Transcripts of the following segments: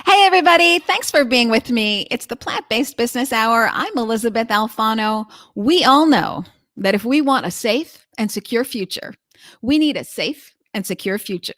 Hey, everybody. Thanks for being with me. It's the Plant-Based Business Hour. I'm Elysabeth Alfano. We all know that if we want a safe and secure future, we need a safe and secure food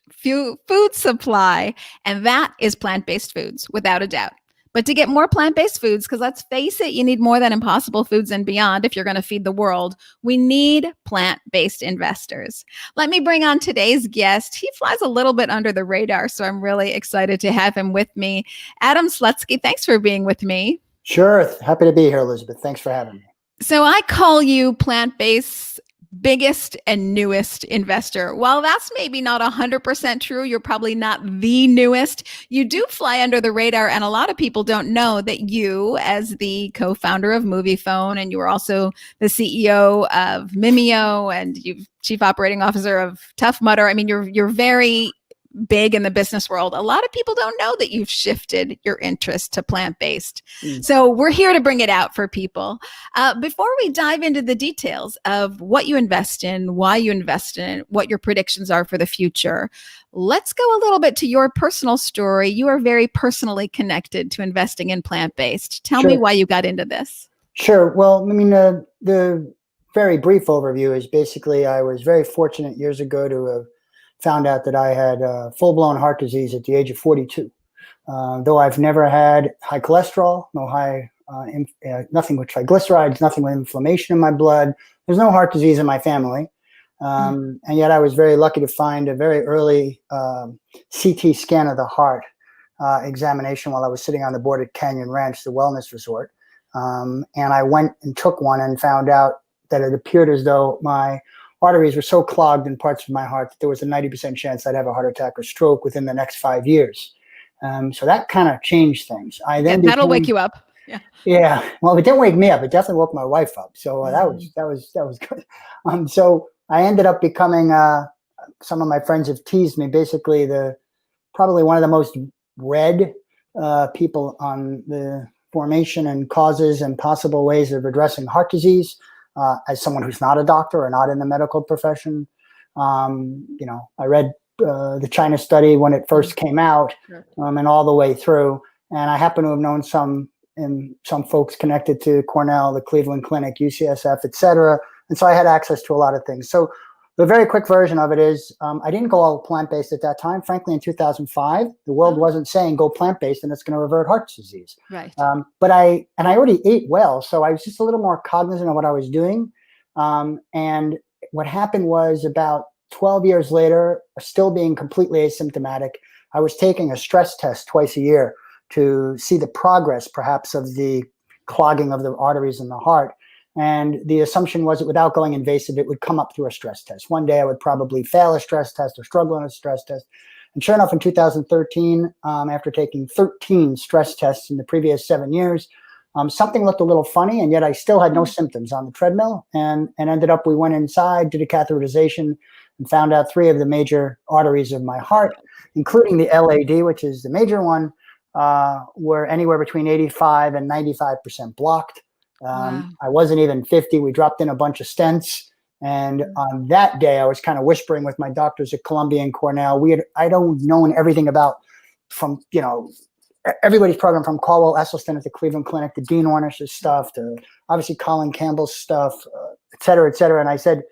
supply. And that is plant-based foods, without a doubt. But to get more plant-based foods, because let's face it, you need more than Impossible Foods and beyond if you're going to feed the world. We need plant-based investors. Let me bring on today's guest. He flies a little bit under the radar, so I'm really excited to have him with me. Adam Slutsky, thanks for being with me. Sure. Happy to be here, Elizabeth. Thanks for having me. So I call you plant-based biggest and newest investor. While that's maybe not 100% true, you're probably not the newest. You do fly under the radar, and a lot of people don't know that you, as the co-founder of Moviefone, and you are also the CEO of Mimeo, and you chief operating officer of Tough Mudder. I mean, you're very big in the business world. A lot of people don't know that you've shifted your interest to plant-based. So we're here to bring it out for people. Before we dive into the details of what you invest in, why you invest in it, what your predictions are for the future, let's go a little bit to your personal story. You are very personally connected to investing in plant-based. Tell me why you got into this. Sure. Well, I mean, the very brief overview is basically I was very fortunate years ago to have found out that I had full-blown heart disease at the age of 42. Though I've never had high cholesterol, nothing with triglycerides, nothing with inflammation in my blood. There's no heart disease in my family. And yet I was very lucky to find a very early CT scan of the heart examination while I was sitting on the board at Canyon Ranch, the wellness resort. And I went and took one and found out that it appeared as though my arteries were so clogged in parts of my heart that there was a 90% chance I'd have a heart attack or stroke within the next 5 years. So that kind of changed things. That'll wake you up. Yeah. Well, it didn't wake me up. It definitely woke my wife up. So that was good. So I ended up becoming, some of my friends have teased me, basically probably one of the most read people on the formation and causes and possible ways of addressing heart disease. As someone who's not a doctor or not in the medical profession, I read the China study when it first came out, and all the way through. And I happen to have known some folks connected to Cornell, the Cleveland Clinic, UCSF, et cetera. And so I had access to a lot of things. So the very quick version of it is I didn't go all plant-based at that time. Frankly, in 2005, the world wasn't saying go plant-based and it's going to revert heart disease. Right. But I already ate well, so I was just a little more cognizant of what I was doing. And what happened was about 12 years later, still being completely asymptomatic, I was taking a stress test twice a year to see the progress, perhaps, of the clogging of the arteries in the heart. And the assumption was that without going invasive, it would come up through a stress test. One day I would probably fail a stress test or struggle on a stress test. And sure enough, in 2013, after taking 13 stress tests in the previous 7 years, something looked a little funny, and yet I still had no symptoms on the treadmill. And ended up, we went inside, did a catheterization, and found out 3 of the major arteries of my heart, including the LAD, which is the major one, were anywhere between 85 and 95% blocked. I wasn't even 50. We dropped in a bunch of stents. And on that day, I was kind of whispering with my doctors at Columbia and Cornell. I'd known everything about from, everybody's program, from Caldwell Esselstyn at the Cleveland Clinic, to Dean Ornish's stuff, to obviously Colin Campbell's stuff, et cetera, et cetera. And I said,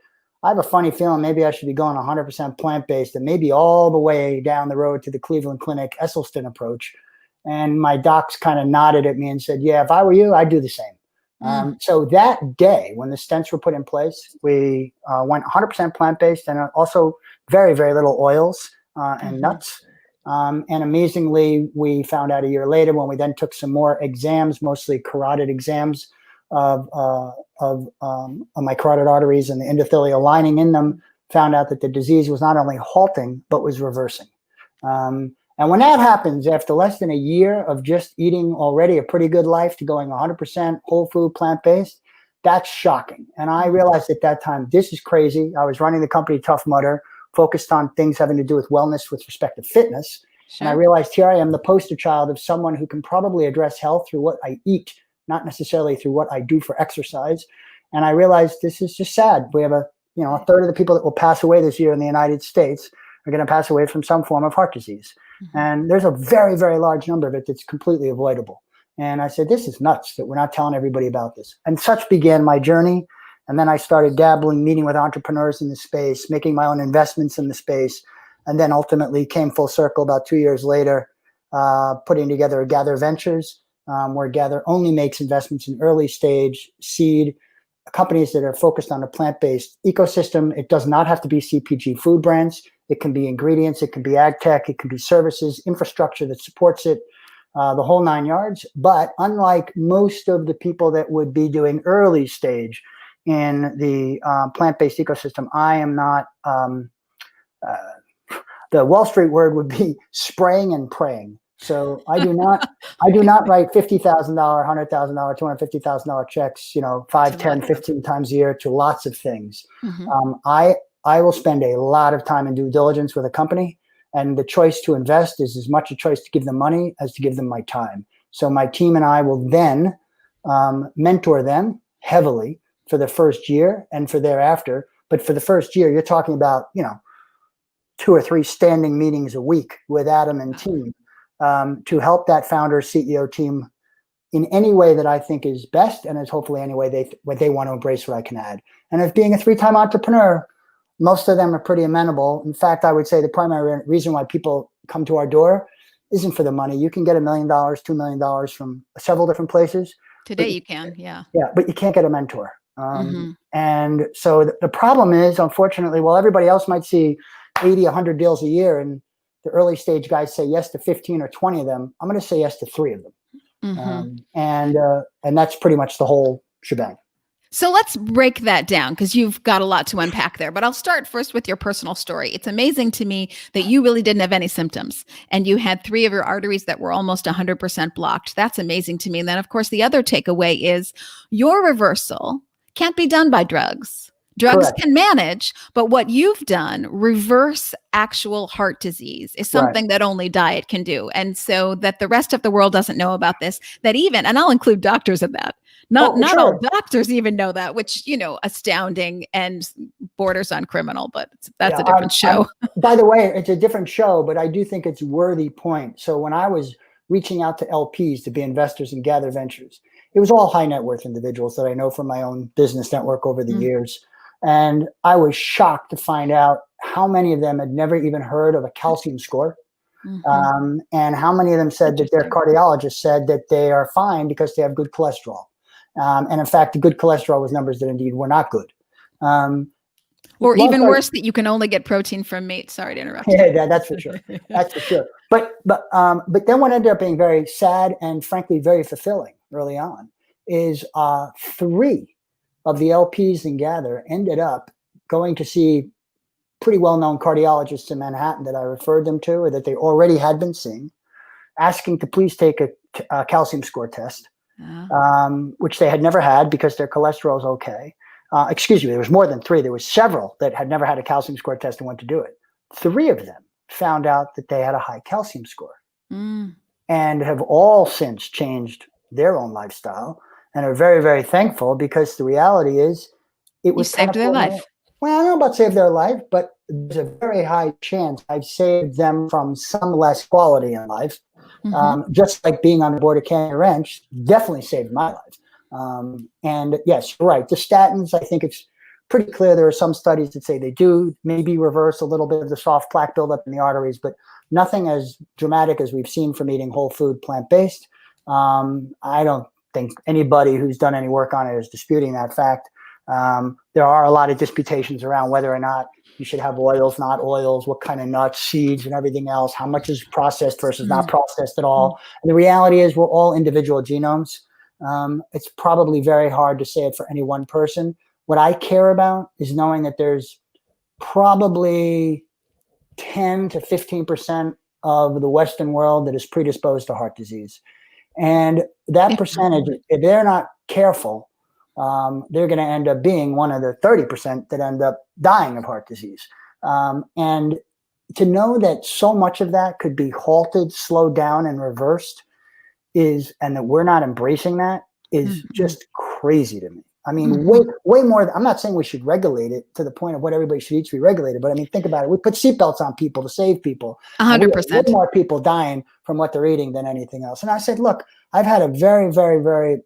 I have a funny feeling maybe I should be going 100% plant-based and maybe all the way down the road to the Cleveland Clinic Esselstyn approach. And my docs kind of nodded at me and said, yeah, if I were you, I'd do the same. So that day, when the stents were put in place, we went 100% plant-based, and also very, very little oils and nuts. And amazingly, we found out a year later, when we then took some more exams, mostly carotid exams of my carotid arteries and the endothelial lining in them, found out that the disease was not only halting, but was reversing. And when that happens, after less than a year of just eating already a pretty good life to going 100% whole food, plant-based, that's shocking. And I realized at that time, this is crazy. I was running the company Tough Mudder, focused on things having to do with wellness with respect to fitness. Sure. And I realized here I am, the poster child of someone who can probably address health through what I eat, not necessarily through what I do for exercise. And I realized this is just sad. We have a third of the people that will pass away this year in the United States are going to pass away from some form of heart disease. And there's a very, very large number of it that's completely avoidable. And I said, this is nuts that we're not telling everybody about this. And such began my journey. And then I started dabbling, meeting with entrepreneurs in the space, making my own investments in the space, and then ultimately came full circle about 2 years later, putting together Gather Ventures, where Gather only makes investments in early stage seed companies that are focused on a plant-based ecosystem. It does not have to be CPG food brands. It can be ingredients, it can be ag tech, it can be services, infrastructure that supports it, the whole 9 yards. But unlike most of the people that would be doing early stage in the plant-based ecosystem, I am not, the Wall Street word would be spraying and praying. So I do not write $50,000, $100,000, $250,000 checks, 5, 10, 15 times a year to lots of things. I will spend a lot of time in due diligence with a company, and the choice to invest is as much a choice to give them money as to give them my time. So my team and I will then mentor them heavily for the first year and for thereafter. But for the first year, you're talking about, 2 or 3 standing meetings a week with Adam and team to help that founder CEO team in any way that I think is best, and is hopefully any way they want to embrace what I can add. And as being a 3-time entrepreneur, most of them are pretty amenable. In fact, I would say the primary reason why people come to our door isn't for the money. You can get $1 million, $2 million from several different places. Today you can, yeah. Yeah, but you can't get a mentor. And so the problem is, unfortunately, while everybody else might see 80, 100 deals a year, and the early stage guys say yes to 15 or 20 of them, I'm going to say yes to 3 of them. And that's pretty much the whole shebang. So let's break that down, because you've got a lot to unpack there. But I'll start first with your personal story. It's amazing to me that you really didn't have any symptoms, and you had 3 of your arteries that were almost 100% blocked. That's amazing to me. And then, of course, the other takeaway is your reversal can't be done by drugs. Drugs Correct. can manage, but what you've done, reverse actual heart disease, is something that only diet can do. And so that the rest of the world doesn't know about this, that even, and I'll include doctors in that, not all doctors even know that, which, astounding and borders on criminal, but that's a different show. By the way, it's a different show, but I do think it's a worthy point. So when I was reaching out to LPs to be investors in Gather Ventures, it was all high net worth individuals that I know from my own business network over the years. And I was shocked to find out how many of them had never even heard of a calcium score. And how many of them said that their cardiologist said that they are fine because they have good cholesterol. And in fact, the good cholesterol was numbers that indeed were not good. Or even worse, that you can only get protein from meat. Sorry to interrupt. Yeah, that's for sure. That's for sure. But then what ended up being very sad and frankly very fulfilling early on is 3 of the LPs in Gather ended up going to see pretty well-known cardiologists in Manhattan that I referred them to, or that they already had been seeing, asking to please take a calcium score test, which they had never had because their cholesterol is okay. Excuse me, there was more than 3. There was several that had never had a calcium score test and went to do it. 3 of them found out that they had a high calcium score and have all since changed their own lifestyle and are very, very thankful, because the reality is it was saved their life. Well, I don't know about save their life, but there's a very high chance I've saved them from some less quality in life. Just like being on the board of Canyon Ranch definitely saved my life. And yes, you're right. The statins, I think it's pretty clear. There are some studies that say they do maybe reverse a little bit of the soft plaque buildup in the arteries, but nothing as dramatic as we've seen from eating whole food plant-based. I don't think anybody who's done any work on it is disputing that fact. There are a lot of disputations around whether or not you should have oils, not oils, what kind of nuts, seeds, and everything else, how much is processed versus not processed at all. And the reality is we're all individual genomes. It's probably very hard to say it for any one person. What I care about is knowing that there's probably 10 to 15% of the Western world that is predisposed to heart disease. And that percentage, if they're not careful, they're going to end up being one of the 30% that end up dying of heart disease. And to know that so much of that could be halted, slowed down, and reversed and that we're not embracing that is just crazy to me. I mean, way more. I'm not saying we should regulate it to the point of what everybody should eat to be regulated, but I mean, think about it. We put seatbelts on people to save people. 100%. Way more people dying from what they're eating than anything else. And I said, look, I've had a very, very, very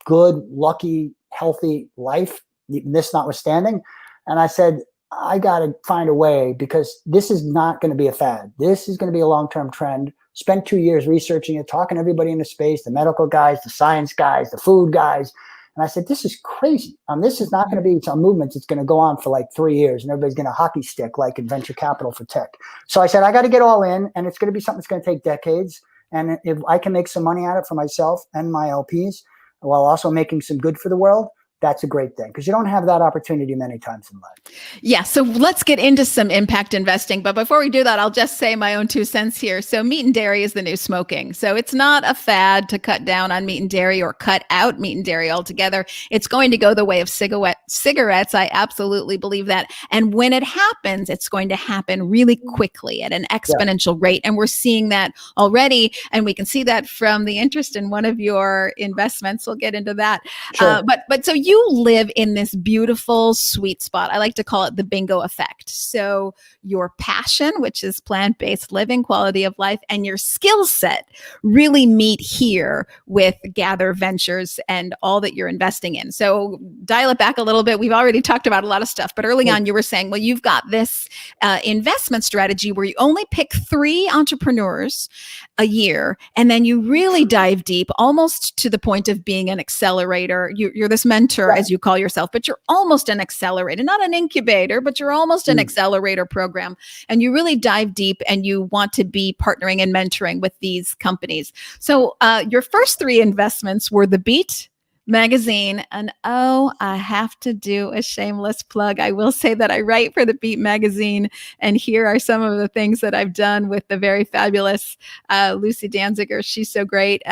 good, lucky, healthy life, this notwithstanding. And I said, I got to find a way, because this is not going to be a fad. This is going to be a long-term trend. Spent 2 years researching it, talking to everybody in the space, the medical guys, the science guys, the food guys. And I said, this is crazy. This is not going to be some movement that's going to go on for like 3 years and everybody's going to hockey stick like in venture capital for tech. So I said, I got to get all in, and it's going to be something that's going to take decades. And if I can make some money at it for myself and my LPs while also making some good for the world, that's a great thing, because you don't have that opportunity many times in life. Yeah. So let's get into some impact investing. But before we do that, I'll just say my own 2 cents here. So meat and dairy is the new smoking. So it's not a fad to cut down on meat and dairy or cut out meat and dairy altogether. It's going to go the way of cigarettes. I absolutely believe that. And when it happens, it's going to happen really quickly at an exponential rate. And we're seeing that already. And we can see that from the interest in one of your investments. We'll get into that. Sure. But so you live in this beautiful sweet spot. I like to call it the bingo effect. So your passion, which is plant-based living, quality of life, and your skill set really meet here with Gather Ventures and all that you're investing in. So dial it back a little bit. We've already talked about a lot of stuff, but early on you were saying, well, you've got this investment strategy where you only pick 3 entrepreneurs a year, and then you really dive deep, almost to the point of being an accelerator. You're this mentor, as you call yourself, but you're almost an accelerator, not an incubator, but you're almost an accelerator program. And you really dive deep, and you want to be partnering and mentoring with these companies. So your first 3 investments were The Beat magazine. And I have to do a shameless plug. I will say that I write for The Beat magazine, and here are some of the things that I've done with the very fabulous Lucy Danziger. She's so great.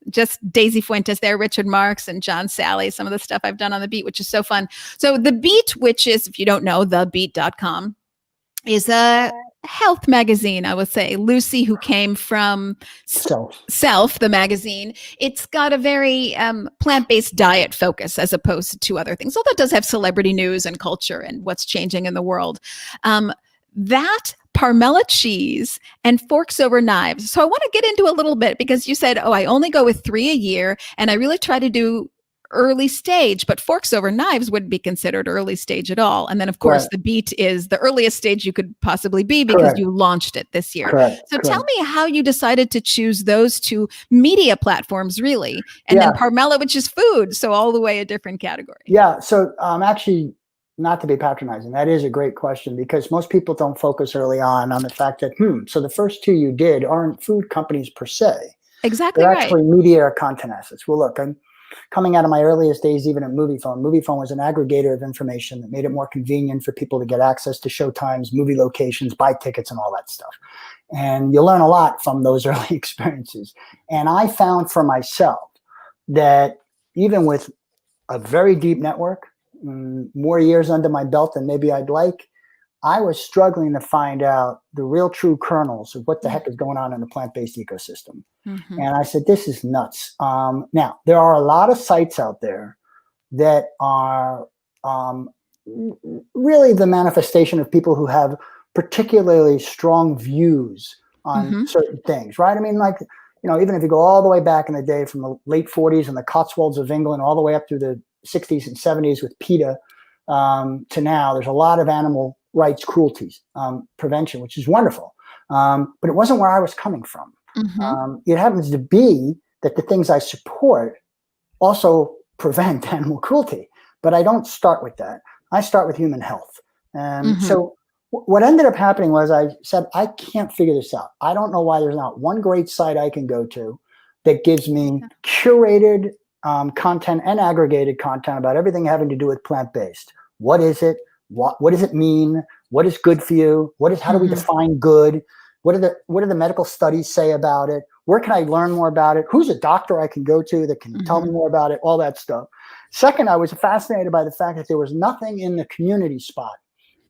Just Daisy Fuentes there, Richard Marks, and John Sally, some of the stuff I've done on The Beat, which is so fun. So The Beat, which is, if you don't know, thebeat.com, is a health magazine, I would say. Lucy, who came from Self, the magazine, it's got a very plant-based diet focus as opposed to other things. Although it does have celebrity news and culture and what's changing in the world. That Parmella cheese and Forks Over Knives. So I want to get into a little bit, because you said, I only go with 3 a year, and I really try to do early stage, but Forks Over Knives wouldn't be considered early stage at all. And then, of course, The Beat is the earliest stage you could possibly be, because you launched it this year. So tell me how you decided to choose those 2 media platforms, really, and then Parmella, which is food. So all the way a different category. Yeah. So actually, not to be patronizing, that is a great question, because most people don't focus early on the fact that, so the first 2 you did aren't food companies per se. Exactly. They're right. actually media or content assets. Well, look, I'm coming out of my earliest days, even at Moviefone. Moviefone was an aggregator of information that made it more convenient for people to get access to showtimes, movie locations, buy tickets, and all that stuff. And you learn a lot from those early experiences. And I found for myself that even with a very deep network, more years under my belt than maybe I'd like, I was struggling to find out the real true kernels of what the heck is going on in the plant-based ecosystem. And I said, this is nuts. Now, there are a lot of sites out there that are really the manifestation of people who have particularly strong views on certain things, right? I mean, like, even if you go all the way back in the day from the late 40s and the Cotswolds of England all the way up through the 60s and 70s with PETA to now, there's a lot of animal rights cruelty prevention, which is wonderful. But it wasn't where I was coming from. It happens to be that the things I support also prevent animal cruelty, but I don't start with that. I start with human health. So what ended up happening was I said, I can't figure this out. I don't know why there's not one great site I can go to that gives me curated content and aggregated content about everything having to do with plant-based. What is it? What does it mean? What is good for you? How do we define good? What do the medical studies say about it? Where can I learn more about it? Who's a doctor I can go to that can tell me more about it? All that stuff. Second, I was fascinated by the fact that there was nothing in the community spot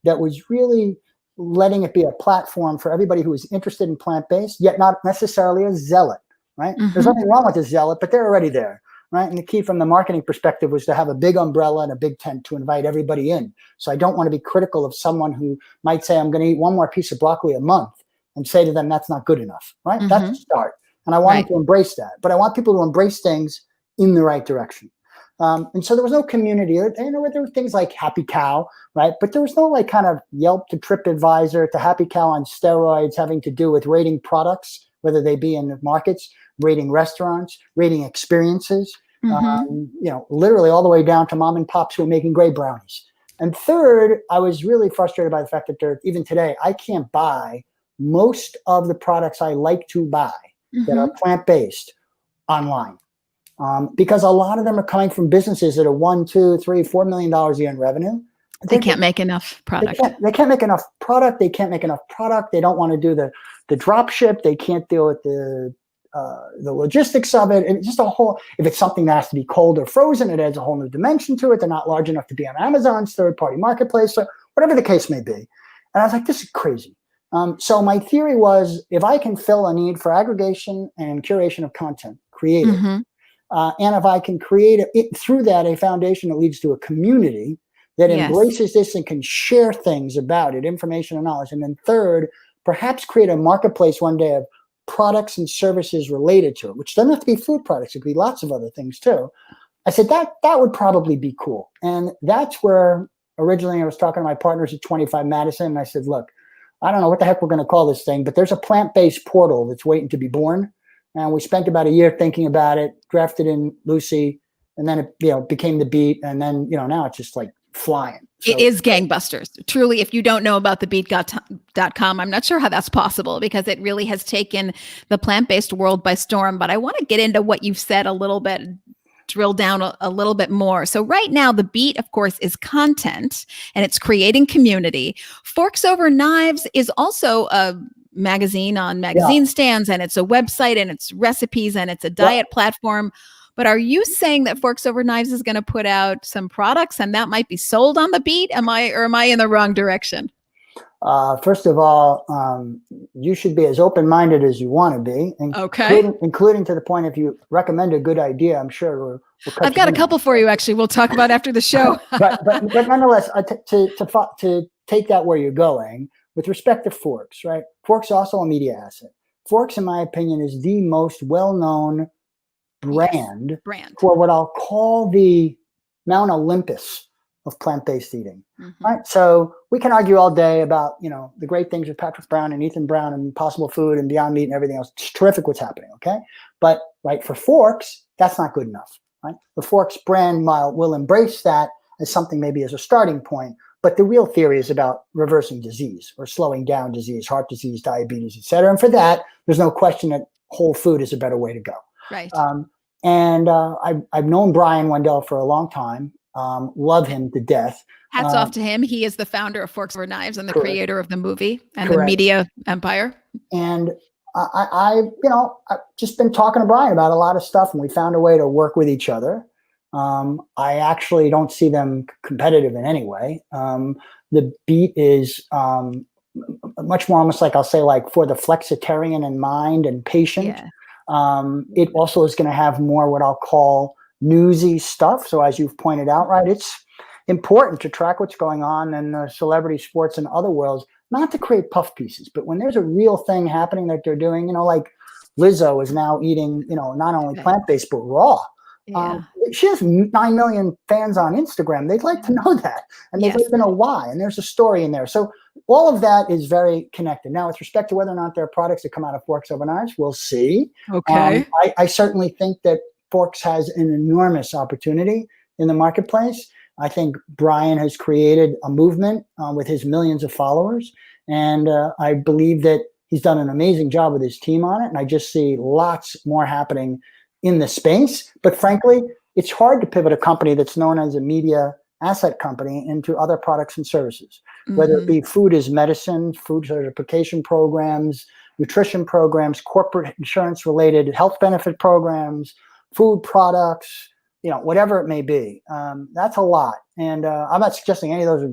that was really letting it be a platform for everybody who was interested in plant-based, yet not necessarily a zealot, right? There's nothing wrong with a zealot, but they're already there, right? And the key from the marketing perspective was to have a big umbrella and a big tent to invite everybody in. So I don't want to be critical of someone who might say, I'm going to eat one more piece of broccoli a month, and say to them, that's not good enough, right? Mm-hmm. That's a start. And I wanted to embrace that. But I want people to embrace things in the right direction. And so there was no community. There were things like Happy Cow, right? But there was no like kind of Yelp to TripAdvisor to Happy Cow on steroids having to do with rating products, whether they be in the markets, rating restaurants, rating experiences, literally all the way down to mom and pops who are making great brownies. And third, I was really frustrated by the fact that even today, I can't buy most of the products I like to buy that are plant-based online. Because a lot of them are coming from businesses that are $1, $2, $3, $4 million a year in revenue. They can't make enough product. They can't make enough product. They can't make enough product. They don't want to do the drop ship. They can't deal with the logistics of it. And just if it's something that has to be cold or frozen, it adds a whole new dimension to it. They're not large enough to be on Amazon's third-party marketplace, or whatever the case may be. And I was like, this is crazy. So my theory was, if I can fill a need for aggregation and curation of content, creative, and if I can create through that a foundation that leads to a community that embraces this and can share things about it, information and knowledge. And then third, perhaps create a marketplace one day of products and services related to it, which doesn't have to be food products. It could be lots of other things too. I said that would probably be cool. And that's where originally I was talking to my partners at 25 Madison. And I said, look, I don't know what the heck we're going to call this thing, but there's a plant-based portal that's waiting to be born. And we spent about a year thinking about it, drafted in Lucy, and then it became the Beat. And then, now it's just like flying. So, it is gangbusters. Truly, if you don't know about thebeat.com, I'm not sure how that's possible, because it really has taken the plant-based world by storm. But I want to get into what you've said a little bit, drill down a little bit more. So right now, the Beat, of course, is content, and it's creating community. Forks Over Knives is also a magazine on magazine stands, and it's a website, and it's recipes, and it's a diet platform. But are you saying that Forks Over Knives is going to put out some products and that might be sold on the Beat? Am I in the wrong direction? First of all, you should be as open-minded as you want to be, including to the point, if you recommend a good idea, I'm sure I've got a couple for you, actually. We'll talk about after the show. but nonetheless, to take that where you're going, with respect to Forks, right? Forks is also a media asset. Forks, in my opinion, is the most well-known brand for what I'll call the Mount Olympus of plant-based eating, right? So we can argue all day about, the great things with Patrick Brown and Ethan Brown and Impossible Food and Beyond Meat and everything else. It's terrific what's happening, okay? But, right, for Forks, that's not good enough, right? The Forks brand will embrace that as something maybe as a starting point, but the real theory is about reversing disease or slowing down disease, heart disease, diabetes, et cetera. And for that, there's no question that whole food is a better way to go. Right. I've known Brian Wendell for a long time. Love him to death. Hats off to him. He is the founder of Forks Over Knives and the creator of the movie and the media empire. And I've just been talking to Brian about a lot of stuff, and we found a way to work with each other. I actually don't see them competitive in any way. The Beat is much more almost like, I'll say, like for the flexitarian in mind and patient. Yeah. It also is going to have more what I'll call newsy stuff. So as you've pointed out, right, it's important to track what's going on in the celebrity sports and other worlds, not to create puff pieces, but when there's a real thing happening that they're doing, like Lizzo is now eating, not only plant-based, but raw. Yeah. She has 9 million fans on Instagram. They'd like to know that, and they'd like to know why. And there's a story in there. So all of that is very connected. Now, with respect to whether or not there are products that come out of Forks Over Knives, we'll see. Okay. I certainly think that Forks has an enormous opportunity in the marketplace. I think Brian has created a movement with his millions of followers, and I believe that he's done an amazing job with his team on it. And I just see lots more happening in the space. But frankly, it's hard to pivot a company that's known as a media asset company into other products and services, whether it be food is medicine, food certification programs, nutrition programs, corporate insurance related health benefit programs, food products, whatever it may be. That's a lot. And I'm not suggesting any of those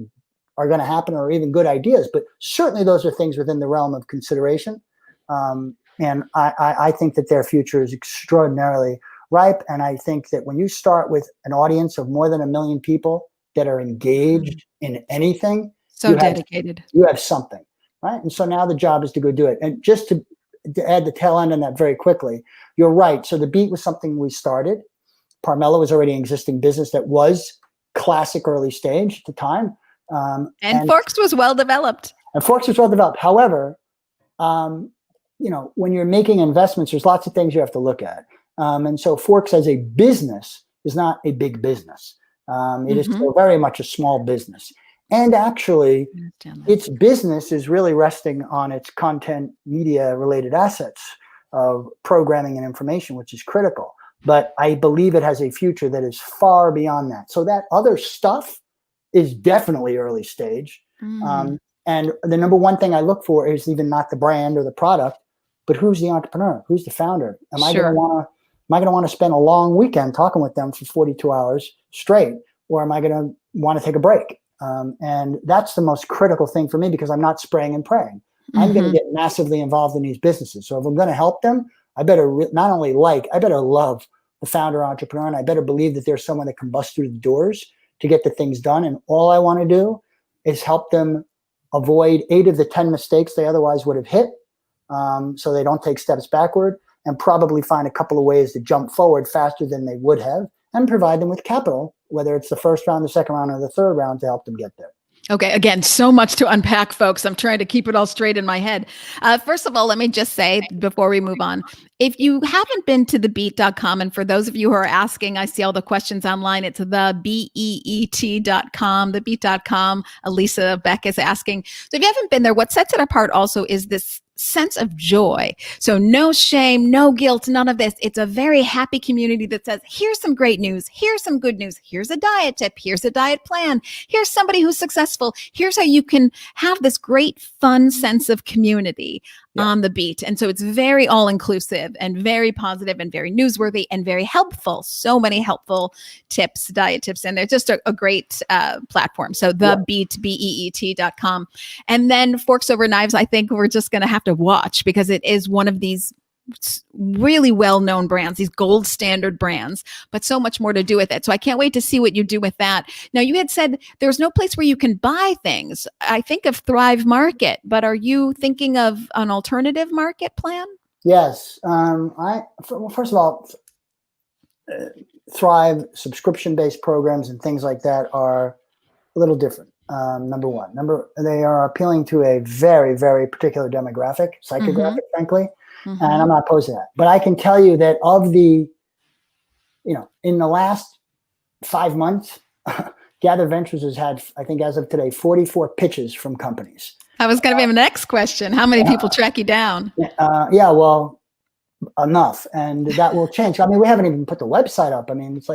are going to happen or even good ideas, but certainly those are things within the realm of consideration. And I think that their future is extraordinarily ripe. And I think that when you start with an audience of more than 1 million people that are engaged in anything, So dedicated. you have something, right? And so now the job is to go do it. And just to add the tail end on that very quickly, you're right. So the beat was something we started. Parmela was already an existing business that was classic early stage at the time. And Forks was well developed. And Forks was well developed. However, when you're making investments, there's lots of things you have to look at. And so Forks as a business is not a big business. It is still very much a small business. And actually, its business is really resting on its content media related assets of programming and information, which is critical. But I believe it has a future that is far beyond that. So that other stuff is definitely early stage. And the number one thing I look for is even not the brand or the product, but who's the entrepreneur? Who's the founder? Am I going to want to spend a long weekend talking with them for 42 hours straight? Or am I going to want to take a break? And that's the most critical thing for me, because I'm not spraying and praying. I'm going to get massively involved in these businesses. So if I'm going to help them, I better not only I better love the founder entrepreneur, and I better believe that there's someone that can bust through the doors to get the things done. And all I want to do is help them avoid 8 of the 10 mistakes they otherwise would have hit, so they don't take steps backward, and probably find a couple of ways to jump forward faster than they would have, and provide them with capital, whether it's the first round, the second round, or the third round, to help them get there. Okay. Again, so much to unpack, folks. I'm trying to keep it all straight in my head. First of all, let me just say before we move on, if you haven't been to thebeat.com, and for those of you who are asking, I see all the questions online. It's thebeat.com, thebeat.com. Elisa Beck is asking. So if you haven't been there, what sets it apart also is this sense of joy. So no shame, no guilt, none of this. It's a very happy community that says, here's some great news. Here's some good news. Here's a diet tip. Here's a diet plan. Here's somebody who's successful. Here's how you can have this great fun sense of community on the beat. And so it's very all inclusive and very positive and very newsworthy and very helpful. So many helpful tips, diet tips, and they're just a great platform. So thebeat, BEET.com. And then Forks Over Knives, I think we're just going to have to watch, because it is one of these really well-known brands, these gold standard brands, but so much more to do with it. So I can't wait to see what you do with that. Now, you had said there's no place where you can buy things. I think of Thrive Market, but are you thinking of an alternative market plan? Yes. First of all, Thrive subscription-based programs and things like that are a little different. Number one. They are appealing to a very, very particular demographic, psychographic, frankly. And I'm not opposed to that. But I can tell you that of the, in the last 5 months, Gather Ventures has had, I think as of today, 44 pitches from companies. I was going to be my next question. How many people track you down? Well, enough. And that will change. I mean, we haven't even put the website up. I mean, it's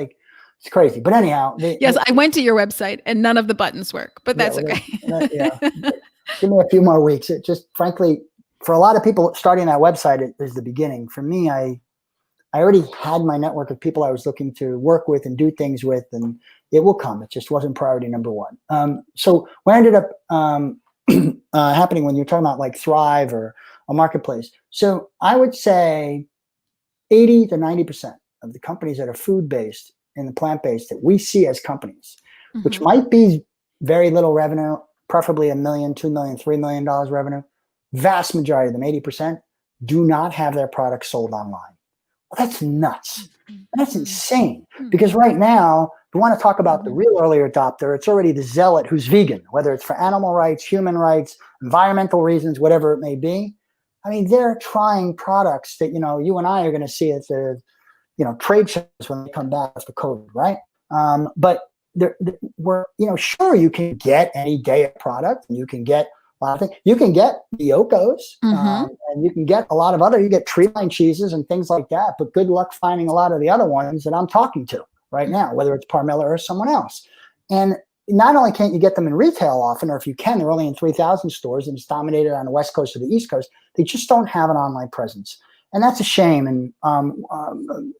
crazy. But anyhow. Yes, I went to your website and none of the buttons work, but that's okay. Give me a few more weeks. It just, frankly, for a lot of people, starting that website is the beginning. For me, I already had my network of people I was looking to work with and do things with, and it will come. It just wasn't priority number one. So what ended up happening when you're talking about like Thrive or a marketplace. So I would say 80 to 90% of the companies that are food-based and the plant-based that we see as companies, which might be very little revenue, preferably $1 million, $2 million, $3 million revenue, vast majority of them, 80%, do not have their products sold online. Well, that's nuts. That's insane. Because right now, we want to talk about the real early adopter. It's already the zealot who's vegan, whether it's for animal rights, human rights, environmental reasons, whatever it may be. I mean, they're trying products that, you and I are going to see at the, trade shows when they come back after COVID, right? But we're, sure, you can get any day product, and you can get a lot of things. You can get the Yokos, and you can get a lot of you get tree line cheeses and things like that. But good luck finding a lot of the other ones that I'm talking to right now, whether it's Parmela or someone else. And not only can't you get them in retail often, or if you can, they're only in 3,000 stores, and it's dominated on the West Coast or the East Coast. They just don't have an online presence. And that's a shame. And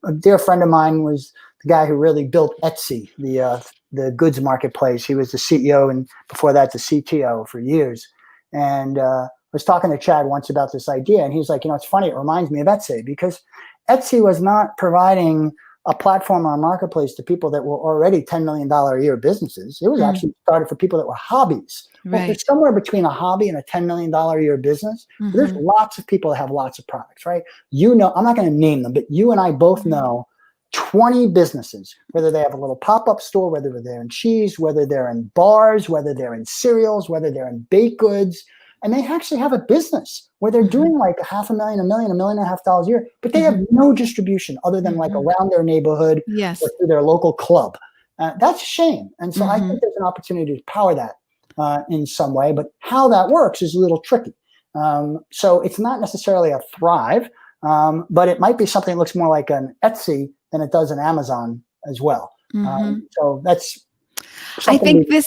a dear friend of mine was the guy who really built Etsy, the goods marketplace. He was the CEO, and before that, the CTO for years. And I was talking to Chad once about this idea, and he's like, it's funny, it reminds me of Etsy, because Etsy was not providing a platform or a marketplace to people that were already $10 million a year businesses. It was actually started for people that were hobbies. Well, if there's somewhere between a hobby and a $10 million a year business, there's lots of people that have lots of products, right? You know, I'm not going to name them, but you and I both know 20 businesses, whether they have a little pop-up store, whether they're in cheese, whether they're in bars, whether they're in cereals, whether they're in baked goods, and they actually have a business where they're doing like $500,000, $1 million, $1.5 million a year, but they have no distribution other than like around their neighborhood or through their local club. That's a shame. And so I think there's an opportunity to power that in some way, but how that works is a little tricky. So it's not necessarily a Thrive, but it might be something that looks more like an Etsy than it does an Amazon as well. So that's I think this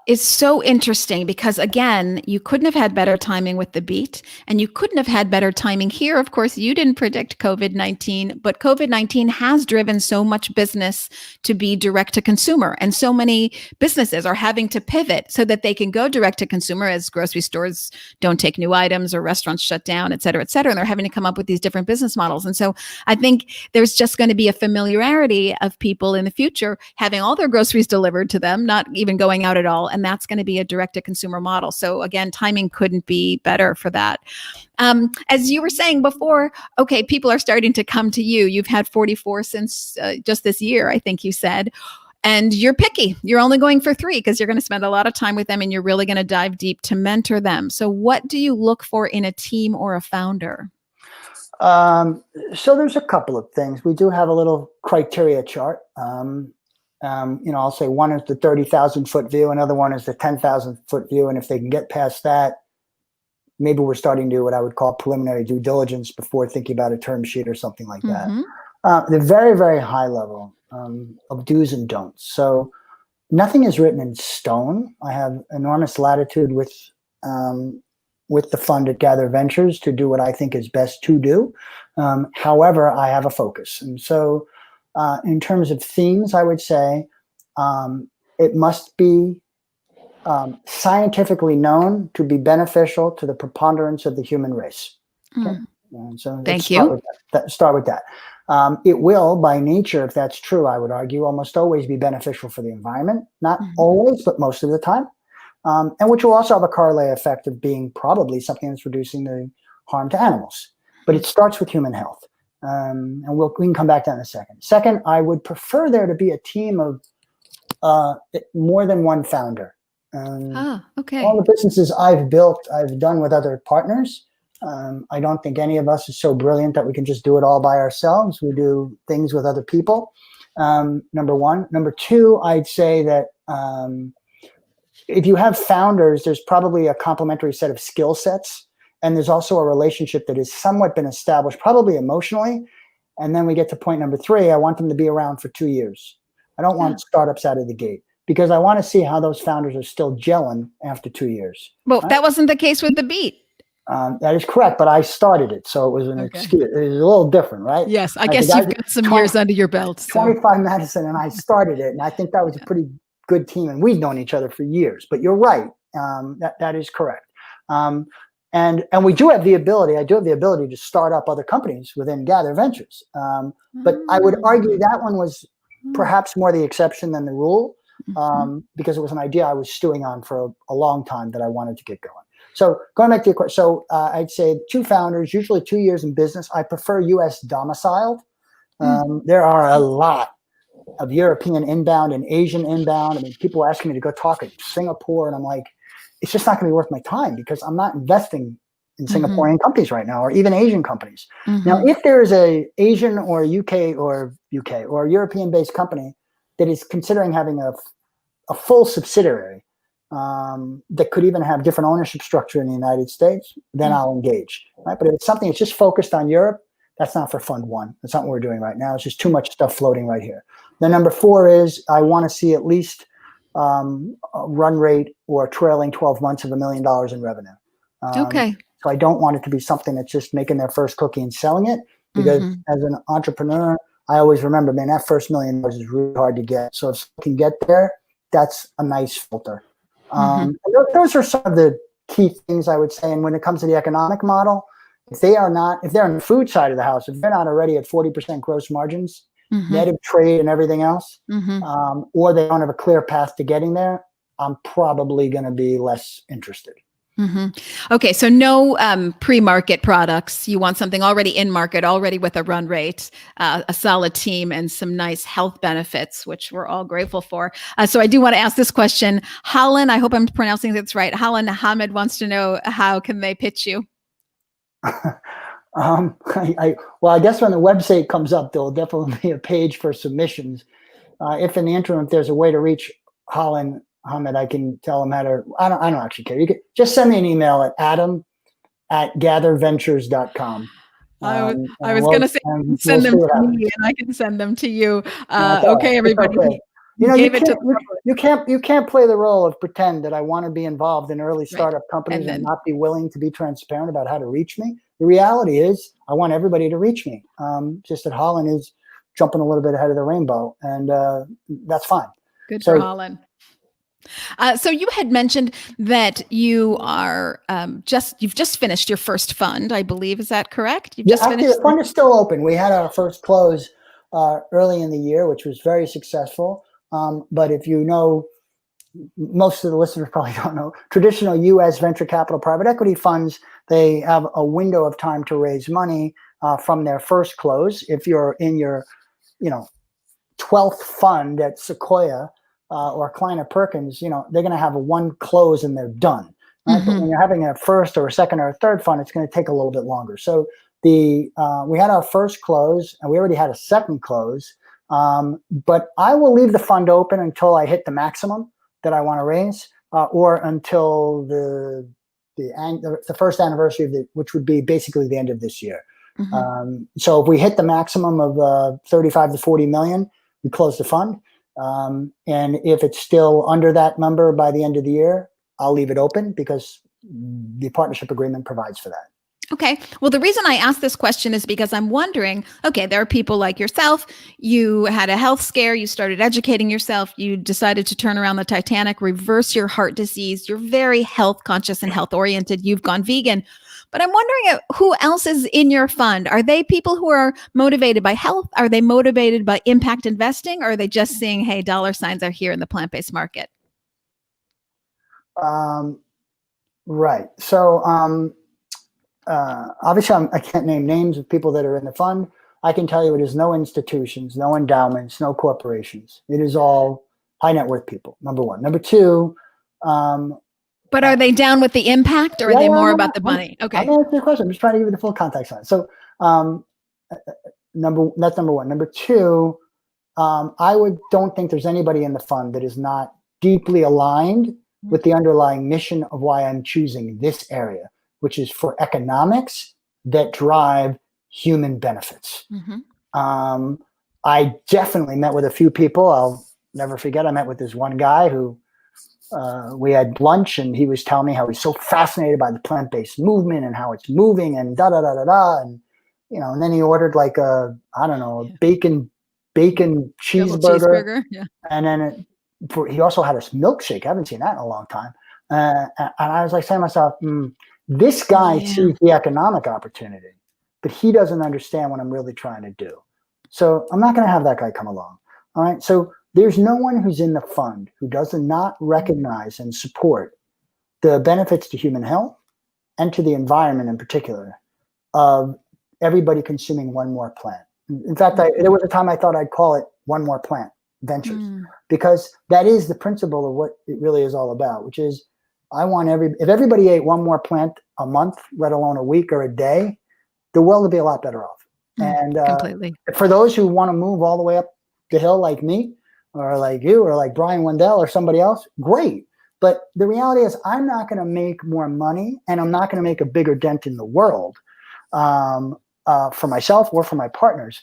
is so interesting because, again, you couldn't have had better timing with the beat, and you couldn't have had better timing here. Of course, you didn't predict COVID-19, but COVID-19 has driven so much business to be direct to consumer. And so many businesses are having to pivot so that they can go direct to consumer as grocery stores don't take new items or restaurants shut down, et cetera, et cetera. And they're having to come up with these different business models. And so I think there's just going to be a familiarity of people in the future having all their groceries delivered to them, not even going out at all. And that's going to be a direct-to-consumer model. So again, timing couldn't be better for that. As you were saying before, okay, people are starting to come to you. You've had 44 since just this year, I think you said. And you're picky. You're only going for 3 because you're going to spend a lot of time with them and you're really going to dive deep to mentor them. So what do you look for in a team or a founder? So there's a couple of things. We do have a little criteria chart. I'll say one is the 30,000 foot view, another one is the 10,000 foot view. And if they can get past that, maybe we're starting to do what I would call preliminary due diligence before thinking about a term sheet or something like that. The very, very high level of do's and don'ts. So nothing is written in stone. I have enormous latitude with the fund at Gather Ventures to do what I think is best to do. However, I have a focus. And so in terms of themes, I would say it must be scientifically known to be beneficial to the preponderance of the human race. Okay? And so Thank you. Start with that. It will, by nature, if that's true, I would argue, almost always be beneficial for the environment. Not always, but most of the time. And which will also have a corollary effect of being probably something that's reducing the harm to animals. But it starts with human health. And we can come back to that in a second. Second, I would prefer there to be a team of more than one founder. Okay. All the businesses I've built, I've done with other partners. I don't think any of us is so brilliant that we can just do it all by ourselves. We do things with other people, number one. Number two, I'd say that if you have founders, there's probably a complementary set of skill sets. And there's also a relationship that has somewhat been established, probably emotionally. And then we get to point number 3. I want them to be around for 2 years. I don't want startups out of the gate because I want to see how those founders are still gelling after 2 years. Well, that wasn't the case with the beat. That is correct, but I started it. So it was an excuse. It was a little different, right? Yes, I guess you've got some years under your belt. So. 25 Madison, and I started it. And I think that was a pretty good team. And we've known each other for years. But you're right. That is correct. And we do have the ability, I do have the ability to start up other companies within Gather Ventures. But I would argue that one was perhaps more the exception than the rule because it was an idea I was stewing on for a long time that I wanted to get going. So going back to your question, so I'd say 2 founders, usually 2 years in business. I prefer US domiciled. There are a lot of European inbound and Asian inbound. I mean, people are asking me to go talk at Singapore, and I'm like, it's just not going to be worth my time because I'm not investing in Singaporean companies right now, or even Asian companies. Now, if there is a Asian or UK or European-based company that is considering having a full subsidiary that could even have different ownership structure in the United States, then I'll engage. Right? But if it's something that's just focused on Europe, that's not for Fund 1. That's not what we're doing right now. It's just too much stuff floating right here. Then number 4 is I want to see at least a run rate or trailing 12 months of $1 million in revenue. Okay. So I don't want it to be something that's just making their first cookie and selling it because as an entrepreneur, I always remember, man, that first $1 million is really hard to get. So if you can get there, that's a nice filter. And those are some of the key things I would say. And when it comes to the economic model, if they're on the food side of the house, if they're not already at 40% gross margins net of trade and everything else, or they don't have a clear path to getting there, I'm probably going to be less interested. Okay, so no pre-market products. You want something already in market, already with a run rate, a solid team, and some nice health benefits, which we're all grateful for. So I do want to ask this question. Holland, I hope I'm pronouncing this right. Holland Hamid wants to know, how can they pitch you? Well, I guess when the website comes up, there'll definitely be a page for submissions. If in the interim, if there's a way to reach Holland Hamid, I can tell him how to. I don't actually care. You can just send me an email at adam@gatherventures.com. I was going to say, send them to me, and I can send them to you. Okay, everybody. Okay. You can't play the role of pretend that I want to be involved in early startup companies and not be willing to be transparent about how to reach me. The reality is, I want everybody to reach me. Just that Holland is jumping a little bit ahead of the rainbow, and that's fine. Good for Holland. So you had mentioned that you are you've just finished your first fund, I believe. Is that correct? You've just finished. The fund is still open. We had our first close early in the year, which was very successful. But if you know, most of the listeners probably don't know, traditional U.S. venture capital private equity funds, they have a window of time to raise money from their first close. If you're in your 12th fund at Sequoia, or Kleiner Perkins, they're going to have one close and they're done. Right? But when you're having a first or a second or a third fund, it's going to take a little bit longer. So we had our first close, and we already had a second close. But I will leave the fund open until I hit the maximum that I want to raise, or until the first anniversary of which would be basically the end of this year. So if we hit the maximum of 35 to 40 million, we close the fund. And if it's still under that number by the end of the year, I'll leave it open because the partnership agreement provides for that. Okay. Well, the reason I asked this question is because I'm wondering, okay, there are people like yourself. You had a health scare. You started educating yourself. You decided to turn around the Titanic, reverse your heart disease. You're very health conscious and health oriented. You've gone vegan. But I'm wondering who else is in your fund. Are they people who are motivated by health? Are they motivated by impact investing? Or are they just seeing, hey, dollar signs are here in the plant-based market? Right. So obviously I can't name names of people that are in the fund. I can tell you it is no institutions, no endowments, no corporations. It is all high net worth people, number one. Number two, but are they down with the impact, or are they more about the money? Okay. I'm answering your question. I'm just trying to give you the full context on it. So that's number one. Number two, I don't think there's anybody in the fund that is not deeply aligned with the underlying mission of why I'm choosing this area, which is for economics that drive human benefits. I definitely met with a few people. I'll never forget. I met with this one guy who we had lunch, and he was telling me how he's so fascinated by the plant-based movement and how it's moving and da-da-da-da-da. And, and then he ordered like a bacon cheeseburger. Yeah. And then he also had a milkshake. I haven't seen that in a long time. And I was like saying to myself, this guy sees the economic opportunity, but he doesn't understand what I'm really trying to do. So I'm not going to have that guy come along. All right. So there's no one who's in the fund who does not recognize and support the benefits to human health and to the environment in particular of everybody consuming one more plant. In fact, there was a time I thought I'd call it One More Plant Ventures, because that is the principle of what it really is all about, which is I want if everybody ate one more plant a month, let alone a week or a day, the world would be a lot better off. And completely. For those who want to move all the way up the hill like me, or like you, or like Brian Wendell or somebody else, great. But the reality is I'm not going to make more money, and I'm not going to make a bigger dent in the world for myself or for my partners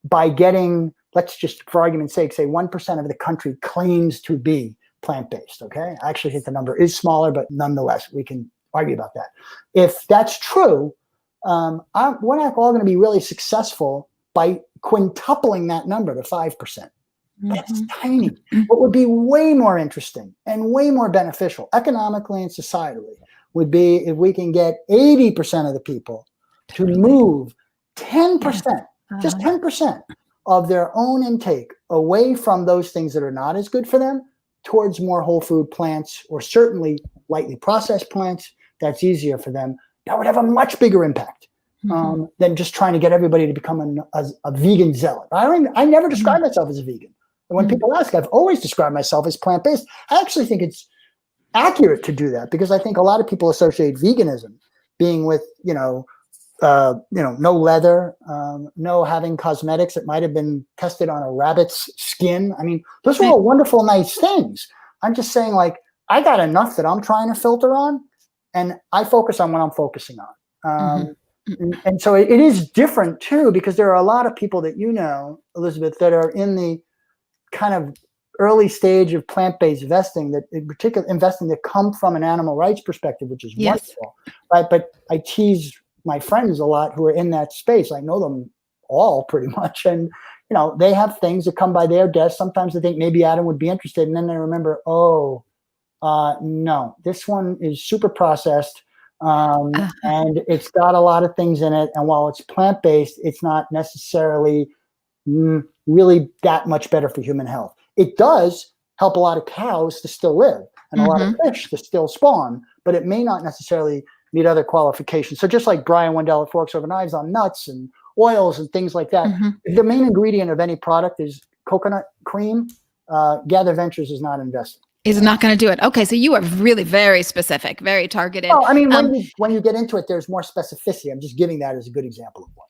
by getting, let's just for argument's sake, say 1% of the country claims to be plant-based, okay? I actually think the number is smaller, but nonetheless, we can argue about that. If that's true, we're not all going to be really successful by quintupling that number to 5%. That's tiny. What would be way more interesting and way more beneficial economically and societally would be if we can get 80% of the people to move 10%, just 10% of their own intake away from those things that are not as good for them towards more whole food plants, or certainly lightly processed plants, that's easier for them, that would have a much bigger impact than just trying to get everybody to become a vegan zealot. I never describe myself as a vegan. And when people ask, I've always described myself as plant-based. I actually think it's accurate to do that, because I think a lot of people associate veganism being with, no leather, no having cosmetics that might have been tested on a rabbit's skin. I mean, those are all wonderful, nice things. I'm just saying, like, I got enough that I'm trying to filter on, and I focus on what I'm focusing on. And so it is different too, because there are a lot of people that, Elizabeth, that are in the kind of early stage of plant-based investing, that in particular investing that come from an animal rights perspective, which is wonderful, right? But I tease my friends a lot who are in that space. I know them all pretty much, and they have things that come by their desk. Sometimes they think maybe Adam would be interested, and then they remember, no, this one is super processed, and it's got a lot of things in it. And while it's plant-based, it's not necessarily really that much better for human health. It does help a lot of cows to still live and a lot of fish to still spawn, but it may not necessarily meet other qualifications. So just like Brian Wendell at Forks Over Knives on nuts and oils and things like that, if the main ingredient of any product is coconut cream, Gather Ventures is not investing. Is not going to do it. Okay, so you are really very specific, very targeted. Well, I mean, when you get into it, there's more specificity. I'm just giving that as a good example of one.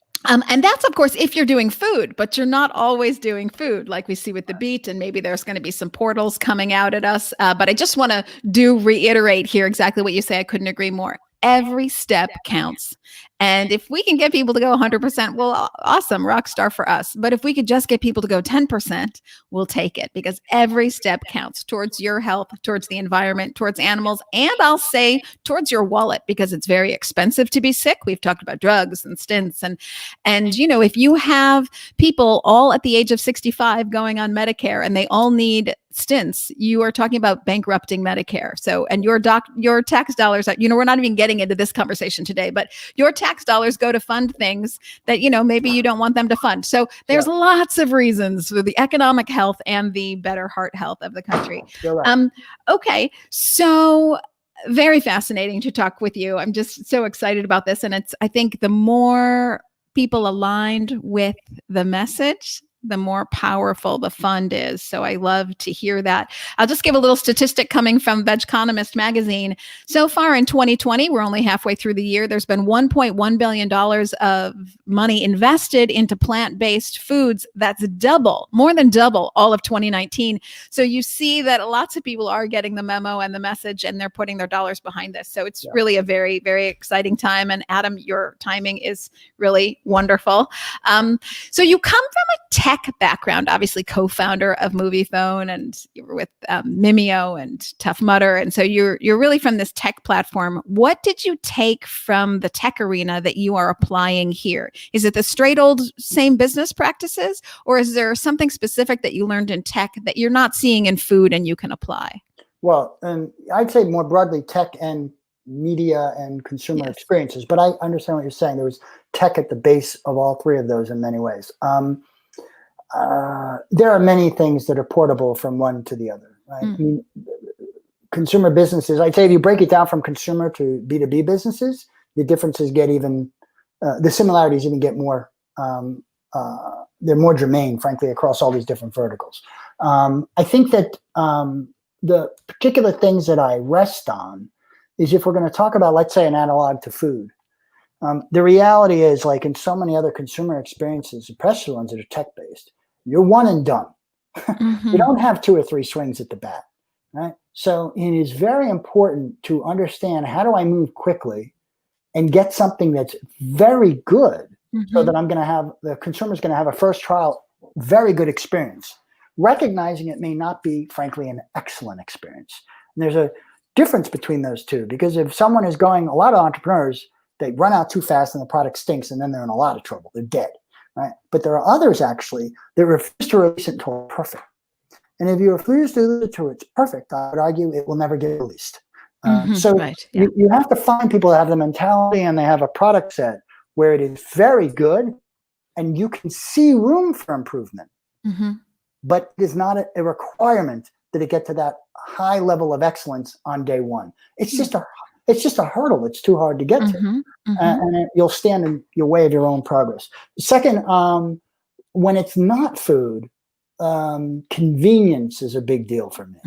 And that's, of course, if you're doing food, but you're not always doing food, like we see with the beet, and maybe there's going to be some portals coming out at us. But I just want to reiterate here exactly what you say. I couldn't agree more. Every step counts. And if we can get people to go 100%, well, awesome, rock star for us. But if we could just get people to go 10%, we'll take it, because every step counts towards your health, towards the environment, towards animals, and I'll say towards your wallet, because it's very expensive to be sick. We've talked about drugs and stints. And if you have people all at the age of 65 going on Medicare and they all need stints, you are talking about bankrupting Medicare. So, and your tax dollars, we're not even getting into this conversation today, but your tax dollars go to fund things that, maybe you don't want them to fund. So there's lots of reasons for the economic health and the better heart health of the country. Right. Okay. So very fascinating to talk with you. I'm just so excited about this. And I think the more people aligned with the message, the more powerful the fund is. So I love to hear that. I'll just give a little statistic coming from Vegconomist magazine. So far in 2020, we're only halfway through the year, there's been $1.1 billion of money invested into plant-based foods. That's more than double all of 2019. So you see that lots of people are getting the memo and the message, and they're putting their dollars behind this. So it's really a very, very exciting time. And Adam, your timing is really wonderful. So you come from a tech background, obviously co-founder of Moviefone, and you were with Mimeo and Tough Mudder. And so you're really from this tech platform. What did you take from the tech arena that you are applying here? Is it the straight old same business practices, or is there something specific that you learned in tech that you're not seeing in food and you can apply? Well, I'd say more broadly tech and media and consumer experiences, but I understand what you're saying. There was tech at the base of all three of those in many ways. There are many things that are portable from one to the other, right? I mean, consumer businesses, I'd say if you break it down from consumer to B2B businesses, the differences get the similarities even get more, they're more germane, frankly, across all these different verticals. I think that the particular things that I rest on is, if we're going to talk about, let's say, an analog to food, the reality is, like in so many other consumer experiences, especially ones that are tech-based, you're one and done. You don't have two or three swings at the bat, right? So it is very important to understand, how do I move quickly and get something that's very good, so that the consumer's going to have a first trial, very good experience, recognizing it may not be, frankly, an excellent experience. And there's a difference between those two, because if someone is going, a lot of entrepreneurs, they run out too fast and the product stinks, and then they're in a lot of trouble. They're dead, right? But there are others actually that refuse to release it until it's perfect. And if you refuse to release it until it's perfect, I would argue it will never get released. You have to find people that have the mentality and they have a product set where it is very good and you can see room for improvement, but it is not a requirement that it get to that high level of excellence on day one. It's just a hurdle. It's too hard to get to, and you'll stand in your way of your own progress. Second, when it's not food, convenience is a big deal for me.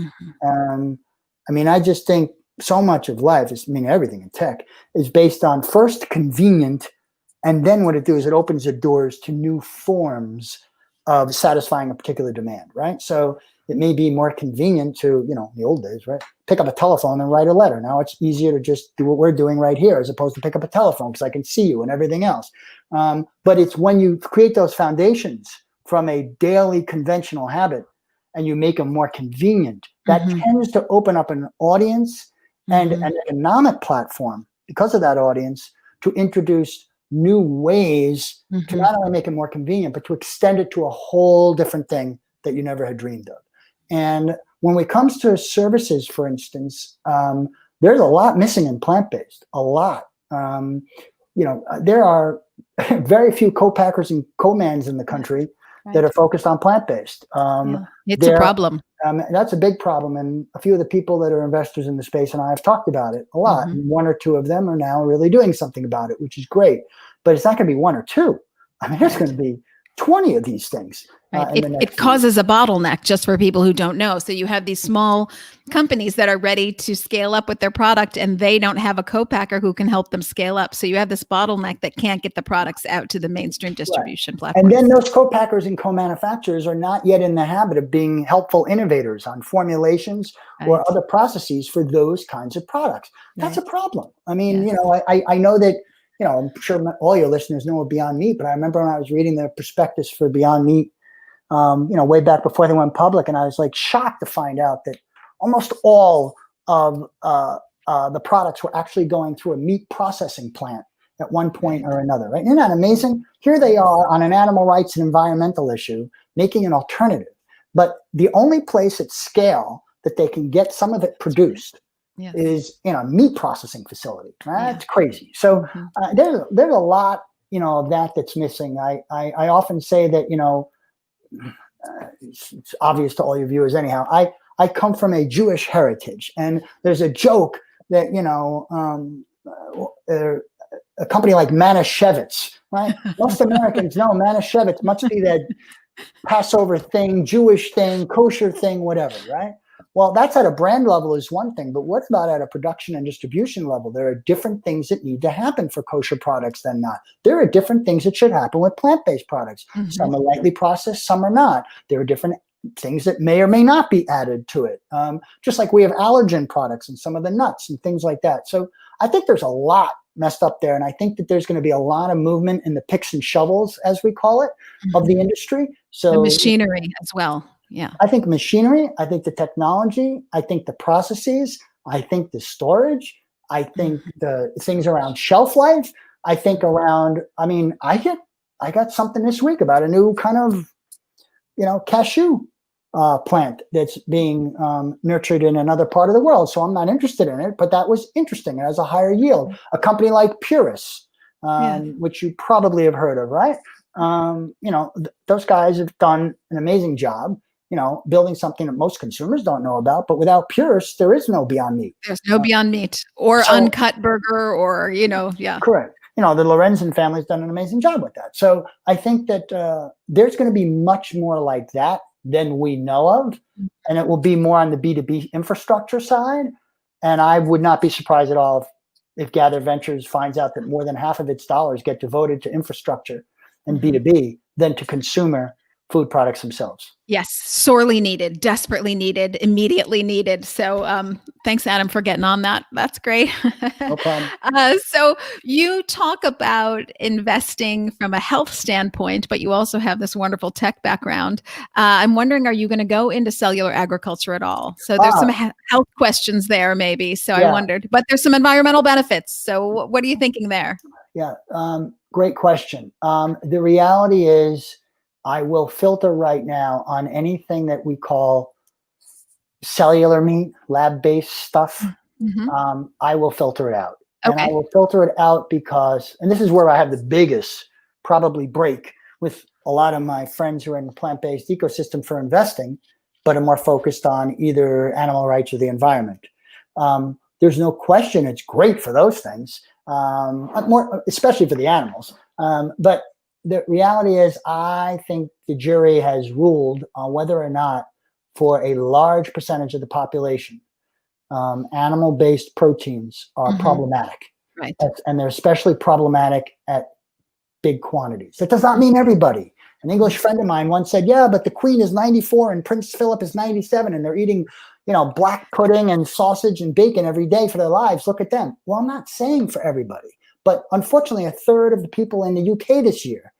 I mean, I just think so much of life is, I mean, everything in tech is based on first convenient, and then what it does is it opens the doors to new forms of satisfying a particular demand, right? So it may be more convenient to, in the old days, right, pick up a telephone and write a letter. Now it's easier to just do what we're doing right here as opposed to pick up a telephone because I can see you and everything else. But it's when you create those foundations from a daily conventional habit and you make them more convenient, that tends to open up an audience and an economic platform because of that audience to introduce new ways to not only make it more convenient, but to extend it to a whole different thing that you never had dreamed of. And when it comes to services, for instance, there's a lot missing in plant-based, a lot. There are very few co-packers and co-mans in the country that are focused on plant-based. It's a problem. That's a big problem. And a few of the people that are investors in the space and I have talked about it a lot. And one or two of them are now really doing something about it, which is great. But it's not going to be one or two. I mean, there's going to be 20 of these things. It causes a bottleneck, just for people who don't know. So you have these small companies that are ready to scale up with their product, and they don't have a co-packer who can help them scale up. So you have this bottleneck that can't get the products out to the mainstream distribution platform. And then those co-packers and co-manufacturers are not yet in the habit of being helpful innovators on formulations or other processes for those kinds of products. That's a problem. I mean, I know that, I'm sure all your listeners know Beyond Meat, but I remember when I was reading the prospectus for Beyond Meat, way back before they went public, and I was like shocked to find out that almost all of the products were actually going through a meat processing plant at one point or another, right? Isn't that amazing? Here they are on an animal rights and environmental issue, making an alternative. But the only place at scale that they can get some of it produced is in a meat processing facility. That's crazy. So there's a lot, of that's missing. I often say that, it's obvious to all your viewers anyhow. I come from a Jewish heritage, and there's a joke that, a company like Manischewitz, right? Most Americans know Manischewitz must be that Passover thing, Jewish thing, kosher thing, whatever, right? Well, that's at a brand level is one thing, but what about at a production and distribution level? There are different things that need to happen for kosher products than not. There are different things that should happen with plant-based products. Some are lightly processed, some are not. There are different things that may or may not be added to it. Just like we have allergen products and some of the nuts and things like that. So I think there's a lot messed up there. And I think that there's going to be a lot of movement in the picks and shovels, as we call it, of the industry. So the machinery as well. Yeah. I think machinery, I think the technology, I think the processes, I think the storage, I think the things around shelf life, I think around, I got something this week about a new kind of, cashew plant that's being nurtured in another part of the world. So I'm not interested in it, but that was interesting. It has a higher yield. A company like Purus, which you probably have heard of, right? Those guys have done an amazing job, building something that most consumers don't know about. But without Purus, there is no Beyond Meat. There's no Beyond Meat or Uncut Burger or, Correct. The Lorenzen family's done an amazing job with that. So I think that there's going to be much more like that than we know of. And it will be more on the B2B infrastructure side. And I would not be surprised at all if Gather Ventures finds out that more than half of its dollars get devoted to infrastructure and B2B than to consumer food products themselves. Yes, sorely needed, desperately needed, immediately needed. So thanks, Adam, for getting on that. That's great. No problem. So you talk about investing from a health standpoint, but you also have this wonderful tech background. I'm wondering, are you going to go into cellular agriculture at all? So there's some health questions there maybe. So I wondered, but there's some environmental benefits. So what are you thinking there? Yeah, great question. The reality is, I will filter right now on anything that we call cellular meat, lab-based stuff. I will filter it out. Okay. And I will filter it out because, and this is where I have the biggest probably break with a lot of my friends who are in the plant-based ecosystem for investing, but are more focused on either animal rights or the environment. There's no question it's great for those things, more especially for the animals. But the reality is, I think the jury has ruled on whether or not, for a large percentage of the population, animal-based proteins are problematic. Right. And they're especially problematic at big quantities. That does not mean everybody. An English friend of mine once said, yeah, but the Queen is 94 and Prince Philip is 97 and they're eating, black pudding and sausage and bacon every day for their lives. Look at them. Well, I'm not saying for everybody, but unfortunately, a third of the people in the UK this year,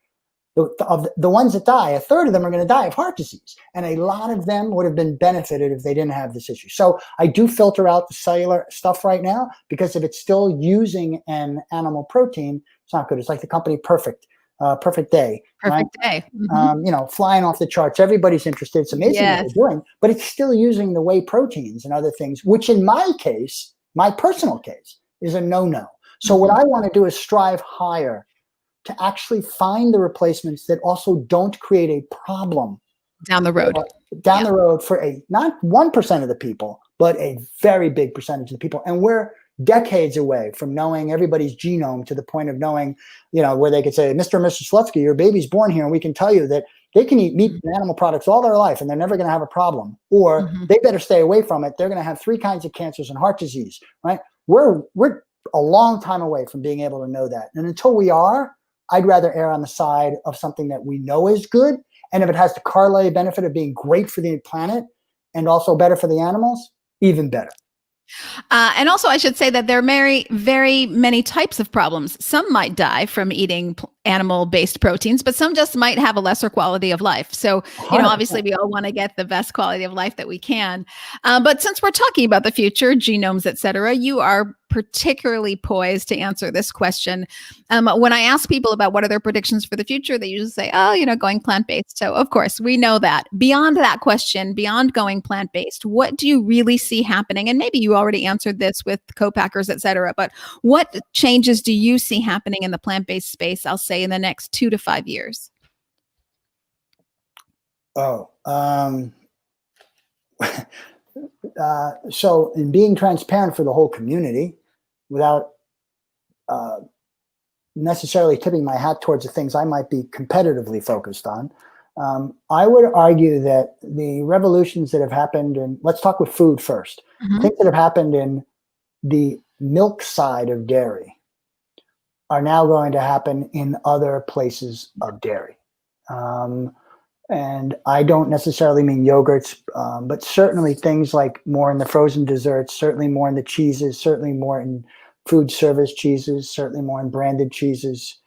of the ones that die, a third of them are going to die of heart disease. And a lot of them would have been benefited if they didn't have this issue. So I do filter out the cellular stuff right now, because if it's still using an animal protein, it's not good. It's like the company Perfect Day. Perfect Day. Flying off the charts. Everybody's interested. It's amazing what they're doing, but it's still using the whey proteins and other things, which in my case, my personal case, is a no-no. So what I want to do is strive higher to actually find the replacements that also don't create a problem down the road. The road for not 1% of the people, but a very big percentage of the people. And we're decades away from knowing everybody's genome to the point of knowing, where they could say, Mr. and Mrs. Slutsky, your baby's born here, and we can tell you that they can eat meat and animal products all their life and they're never going to have a problem, or they better stay away from it. They're going to have 3 kinds of cancers and heart disease, right? We're a long time away from being able to know that. And until we are, I'd rather err on the side of something that we know is good. And if it has the corollary benefit of being great for the planet and also better for the animals, even better. And also, I should say that there are very, very many types of problems. Some might die from eating animal-based proteins, but some just might have a lesser quality of life. So, obviously, we all want to get the best quality of life that we can. But since we're talking about the future, genomes, et cetera, you are particularly poised to answer this question. When I ask people about what are their predictions for the future, they usually say, going plant-based. So of course, we know that. Beyond that question, beyond going plant-based, what do you really see happening? And maybe you already answered this with co-packers, et cetera, but what changes do you see happening in the plant-based space, I'll say, in the next 2 to 5 years? So in being transparent for the whole community, without necessarily tipping my hat towards the things I might be competitively focused on, I would argue that the revolutions that have happened in, let's talk with food first, things that have happened in the milk side of dairy are now going to happen in other places of dairy. And I don't necessarily mean yogurts, but certainly things like more in the frozen desserts, certainly more in the cheeses, certainly more in food service cheeses, certainly more in branded cheeses,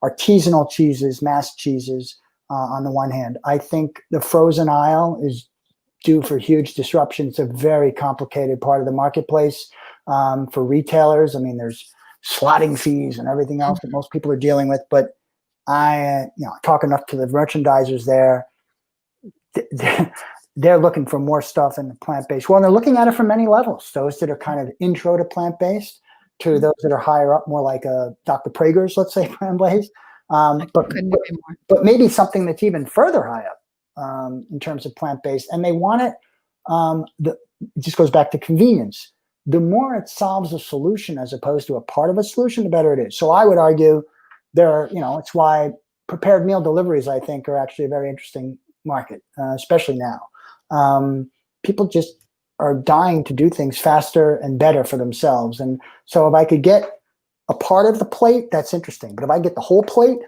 artisanal cheeses, mass cheeses. On the one hand, I think the frozen aisle is due for huge disruption. It's a very complicated part of the marketplace for retailers. I mean, there's slotting fees and everything else that most people are dealing with, but I talk enough to the merchandisers there. They're looking for more stuff in the plant-based. Well, and they're looking at it from many levels. Those that are kind of intro to plant-based, to those that are higher up, more like Dr. Prager's, let's say, plant-based. But maybe something that's even further high up in terms of plant-based. And they want it, it just goes back to convenience. The more it solves a solution as opposed to a part of a solution, the better it is. So I would argue it's why prepared meal deliveries, I think, are actually a very interesting market, especially now. People just are dying to do things faster and better for themselves. And so if I could get a part of the plate, that's interesting. But if I get the whole plate,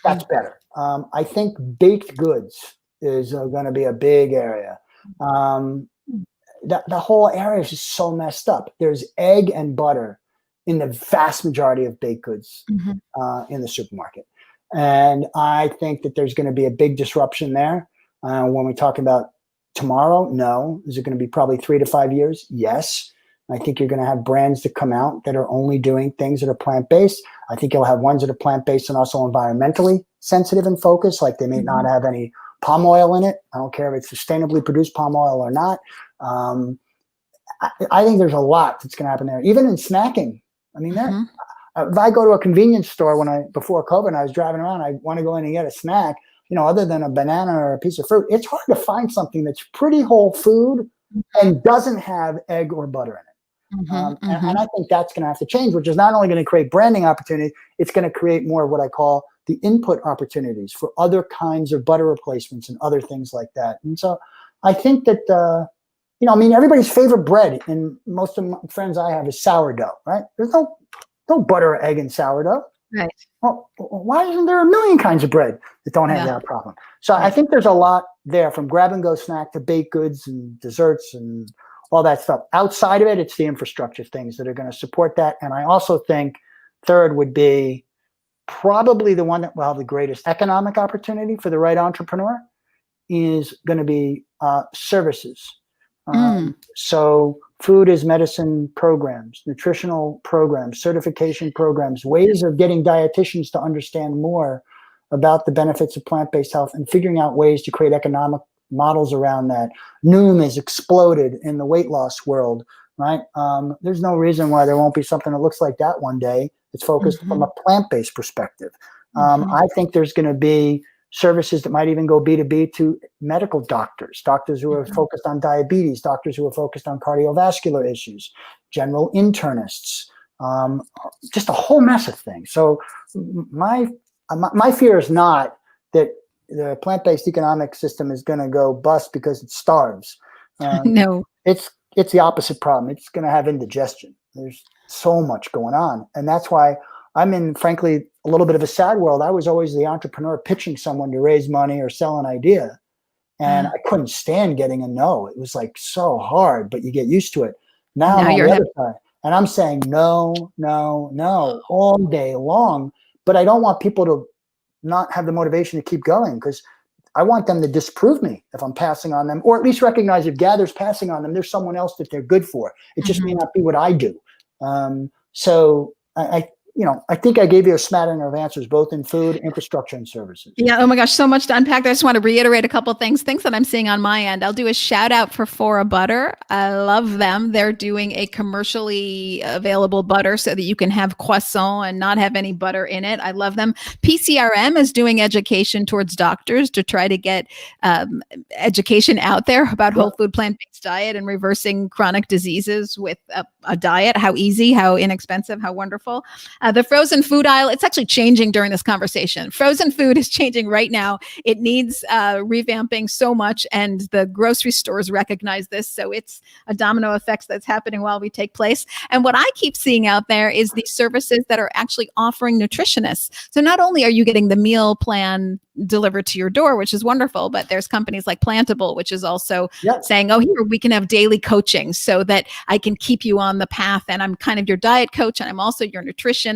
that's better. I think baked goods is going to be a big area. The whole area is just so messed up. There's egg and butter in the vast majority of baked goods in the supermarket. And I think that there's going to be a big disruption there. When we talk about tomorrow, no. Is it going to be probably 3 to 5 years? Yes. I think you're going to have brands that come out that are only doing things that are plant-based. I think you'll have ones that are plant-based and also environmentally sensitive and focused, like they may not have any palm oil in it. I don't care if it's sustainably produced palm oil or not. I think there's a lot that's going to happen there, even in snacking. I mean, if I go to a convenience store before COVID, and I was driving around, I want to go in and get a snack. other than a banana or a piece of fruit, it's hard to find something that's pretty whole food and doesn't have egg or butter in it. And I think that's going to have to change, which is not only going to create branding opportunities, it's going to create more of what I call the input opportunities for other kinds of butter replacements and other things like that. And so I think that, everybody's favorite bread, and most of my friends I have, is sourdough, right? There's no butter or egg in sourdough. Right. Well, why isn't there a million kinds of bread that don't have that problem? So I think there's a lot there, from grab-and-go snack to baked goods and desserts and all that stuff. Outside of it, it's the infrastructure things that are going to support that. And I also think third would be probably the one that will have the greatest economic opportunity for the right entrepreneur is going to be services. So food as medicine programs, nutritional programs, certification programs, ways of getting dietitians to understand more about the benefits of plant-based health and figuring out ways to create economic models around that. Noom has exploded in the weight loss world, right? There's no reason why there won't be something that looks like that one day. It's focused from a plant-based perspective. I think there's going to be services that might even go B2B to medical doctors who are focused on diabetes, doctors who are focused on cardiovascular issues, general internists, just a whole mess of things. So my fear is not that the plant-based economic system is going to go bust because it starves. No, it's the opposite problem. It's going to have indigestion. There's so much going on. And that's why I'm in, frankly, a little bit of a sad world. I was always the entrepreneur pitching someone to raise money or sell an idea. And I couldn't stand getting a no. It was like so hard, but you get used to it. Now I'm on the other side. And I'm saying no all day long. But I don't want people to not have the motivation to keep going, because I want them to disprove me if I'm passing on them, or at least recognize if Gather's passing on them, there's someone else that they're good for. It just may not be what I do. So I think I gave you a smattering of answers, both in food, infrastructure, and services. Yeah. Oh my gosh, so much to unpack. I just want to reiterate a couple things that I'm seeing on my end. I'll do a shout out for Fora Butter. I love them. They're doing a commercially available butter so that you can have croissant and not have any butter in it. I love them. PCRM is doing education towards doctors to try to get education out there about whole food plant-based diet and reversing chronic diseases with a diet. How easy, how inexpensive, how wonderful. The frozen food aisle, it's actually changing during this conversation. Frozen food is changing right now. It needs revamping so much, and the grocery stores recognize this. So it's a domino effect that's happening while we take place. And what I keep seeing out there is these services that are actually offering nutritionists. So not only are you getting the meal plan delivered to your door, which is wonderful, but there's companies like Plantable, which is also saying, oh, here, we can have daily coaching so that I can keep you on the path. And I'm kind of your diet coach, and I'm also your nutritionist.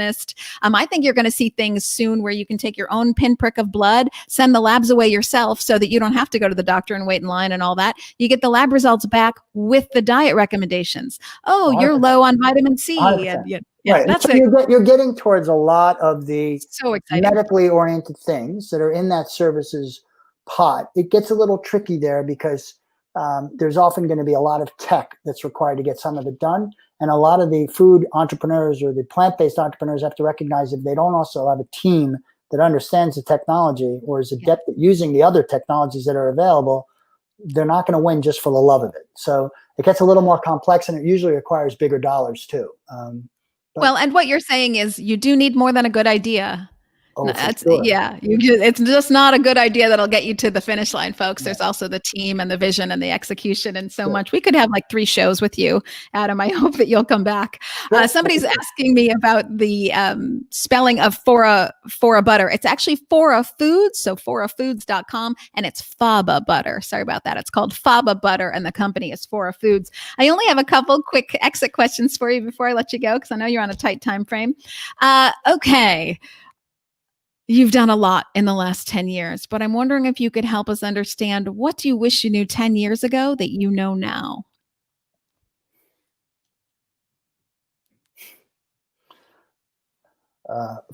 I think you're going to see things soon where you can take your own pinprick of blood, send the labs away yourself so that you don't have to go to the doctor and wait in line and all that. You get the lab results back with the diet recommendations. Oh, 100%. You're low on vitamin C. Right. That's so you're getting towards a lot of the medically oriented things that are in that services pot. It gets a little tricky there because there's often going to be a lot of tech that's required to get some of it done. And a lot of the food entrepreneurs or the plant-based entrepreneurs have to recognize if they don't also have a team that understands the technology or is adept at using the other technologies that are available, they're not going to win just for the love of it. So it gets a little more complex, and it usually requires bigger dollars too. Well, and what you're saying is you do need more than a good idea. Oh, sure. Yeah, it's just not a good idea that'll get you to the finish line, folks. There's also the team and the vision and the execution and so much. We could have like 3 shows with you, Adam. I hope that you'll come back. Somebody's asking me about the spelling of Fora Butter. It's actually Fora Foods, so forafoods.com, and it's Faba Butter. Sorry about that. It's called Faba Butter, and the company is Fora Foods. I only have a couple quick exit questions for you before I let you go, because I know you're on a tight time frame. Okay. You've done a lot in the last 10 years, but I'm wondering if you could help us understand, what do you wish you knew 10 years ago that you know now?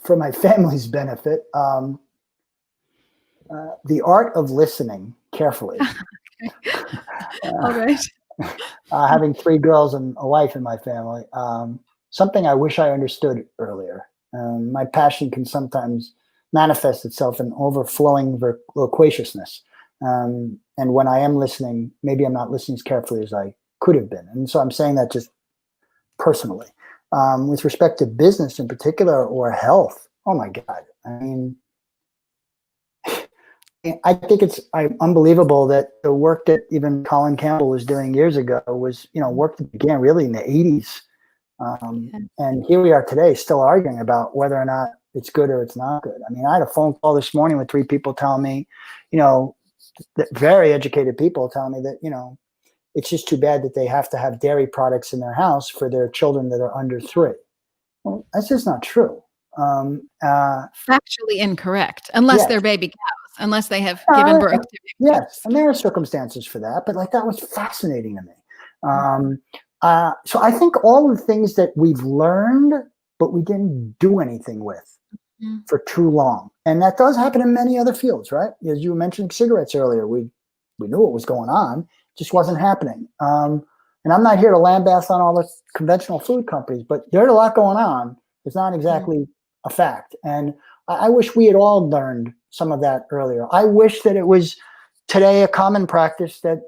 For my family's benefit, the art of listening carefully. All right. Having 3 girls and a wife in my family, something I wish I understood earlier. My passion can sometimes manifests itself in overflowing loquaciousness. And when I am listening, maybe I'm not listening as carefully as I could have been. And so I'm saying that just personally. With respect to business in particular or health, oh my God. I mean, I think it's unbelievable that the work that even Colin Campbell was doing years ago was, work that began really in the 80s. And here we are today still arguing about whether or not it's good or it's not good. I mean, I had a phone call this morning with 3 people telling me, very educated people telling me that, it's just too bad that they have to have dairy products in their house for their children that are under 3. Well, that's just not true. Factually incorrect, unless they're baby cows, unless they have given birth to baby yes, cows. and there are circumstances for that, but that was fascinating to me. So I think all the things that we've learned, but we didn't do anything with for too long, and that does happen in many other fields, right? As you mentioned cigarettes earlier, we knew what was going on, just wasn't happening. And I'm not here to lambaste on all the conventional food companies, but there's a lot going on. It's not exactly a fact. And I wish we had all learned some of that earlier. I wish that it was today a common practice that,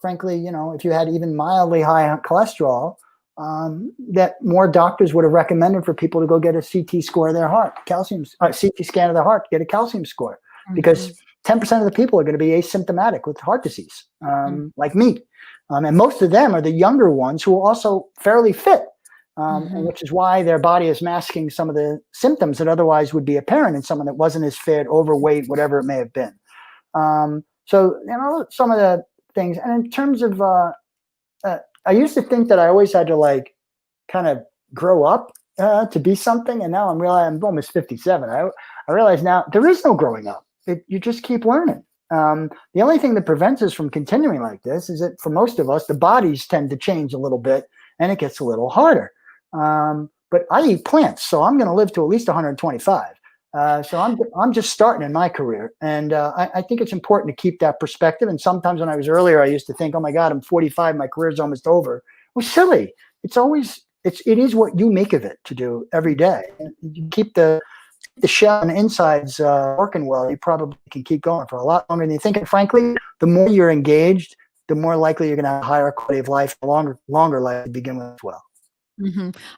frankly, if you had even mildly high cholesterol, that more doctors would have recommended for people to go get a CT score of their heart, CT scan of their heart, get a calcium score, because 10% of the people are going to be asymptomatic with heart disease, like me. And most of them are the younger ones who are also fairly fit, and which is why their body is masking some of the symptoms that otherwise would be apparent in someone that wasn't as fit, overweight, whatever it may have been. So, some of the things. And in terms of, I used to think that I always had to kind of grow up to be something. And now I'm almost 57. I realize now there is no growing up. You just keep learning. The only thing that prevents us from continuing like this is that for most of us, the bodies tend to change a little bit and it gets a little harder. But I eat plants, so I'm going to live to at least 125. So I'm just starting in my career. And I think it's important to keep that perspective. And sometimes when I was earlier, I used to think, oh my God, I'm 45, my career's almost over. Well, silly. It is what you make of it to do every day. You keep the shell and the insides working well, you probably can keep going for a lot longer than you think. And frankly, the more you're engaged, the more likely you're going to have a higher quality of life, a longer life to begin with as well.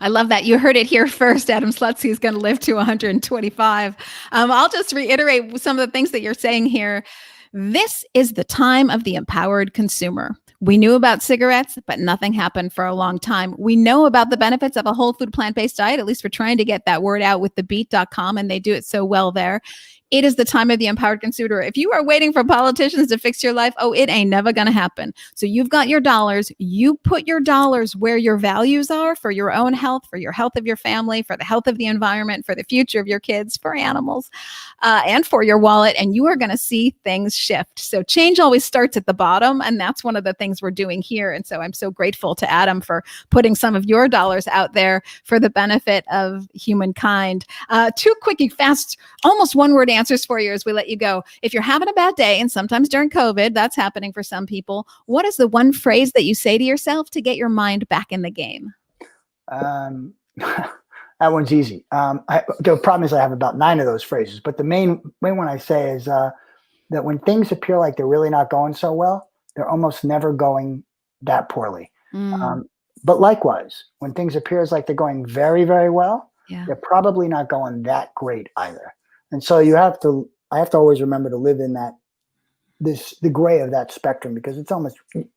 I love that. You heard it here first. Adam Slutsky is going to live to 125. I'll just reiterate some of the things that you're saying here. This is the time of the empowered consumer. We knew about cigarettes, but nothing happened for a long time. We know about the benefits of a whole food plant-based diet. At least we're trying to get that word out with thebeat.com, and they do it so well there. It is the time of the empowered consumer. If you are waiting for politicians to fix your life, it ain't never going to happen. So you've got your dollars. You put your dollars where your values are for your own health, for your health of your family, for the health of the environment, for the future of your kids, for animals, and for your wallet. And you are going to see things shift. So change always starts at the bottom. And that's one of the things we're doing here. And so I'm so grateful to Adam for putting some of your dollars out there for the benefit of humankind. 2 quickie, fast, almost one-word answers for you as we let you go. If you're having a bad day, and sometimes during COVID, that's happening for some people, what is the one phrase that you say to yourself to get your mind back in the game? That one's easy. The problem is I have about 9 of those phrases, but the main one I say is that when things appear like they're really not going so well, they're almost never going that poorly. But likewise, when things appear like they're going very, very well, they're probably not going that great either. And so I have to always remember to live in the gray of that spectrum, because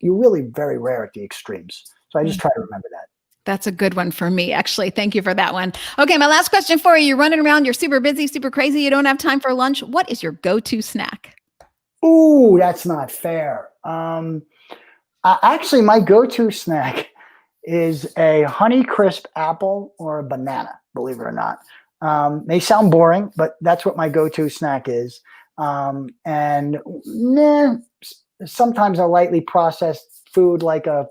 you're really very rare at the extremes. So I just try to remember that. That's a good one for me, actually. Thank you for that one. Okay, my last question for you. You're running around, you're super busy, super crazy, you don't have time for lunch. What is your go-to snack? Ooh, that's not fair. Actually, my go-to snack is a Honeycrisp apple or a banana, believe it or not. May sound boring, but that's what my go-to snack is. And sometimes a lightly processed food like a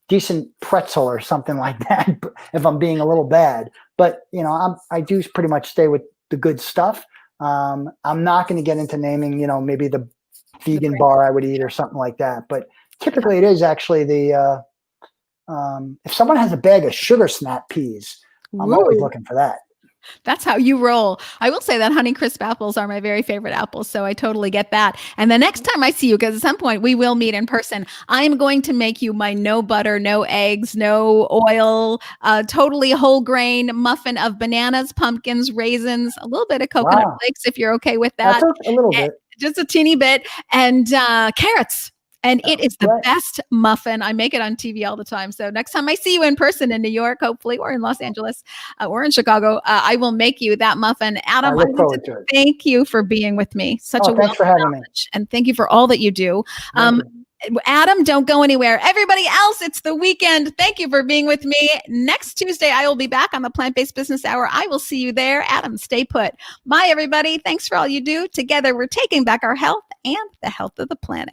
decent pretzel or something like that, if I'm being a little bad. But I do pretty much stay with the good stuff. I'm not going to get into naming, maybe the vegan bar I would eat or something like that. But typically, it is actually if someone has a bag of sugar snap peas, I'm always looking for that. That's how you roll. I will say that Honeycrisp apples are my very favorite apples. So I totally get that. And the next time I see you, because at some point we will meet in person, I am going to make you my no butter, no eggs, no oil, totally whole grain muffin of bananas, pumpkins, raisins, a little bit of coconut Wow. flakes if you're okay with That's that. a little bit. Just a teeny bit. And carrots. And it is the Right. best muffin. I make it on TV all the time. So next time I see you in person in New York, hopefully, or in Los Angeles, or in Chicago, I will make you that muffin. Adam, I look want forward to to it. thank you for being with me. Such a Oh, wealth thanks for of having me. knowledge. And thank you for all that you do. Thank you. Adam, don't go anywhere. Everybody else, it's the weekend. Thank you for being with me. Next Tuesday, I will be back on the Plant-Based Business Hour. I will see you there. Adam, stay put. Bye, everybody. Thanks for all you do. Together, we're taking back our health and the health of the planet.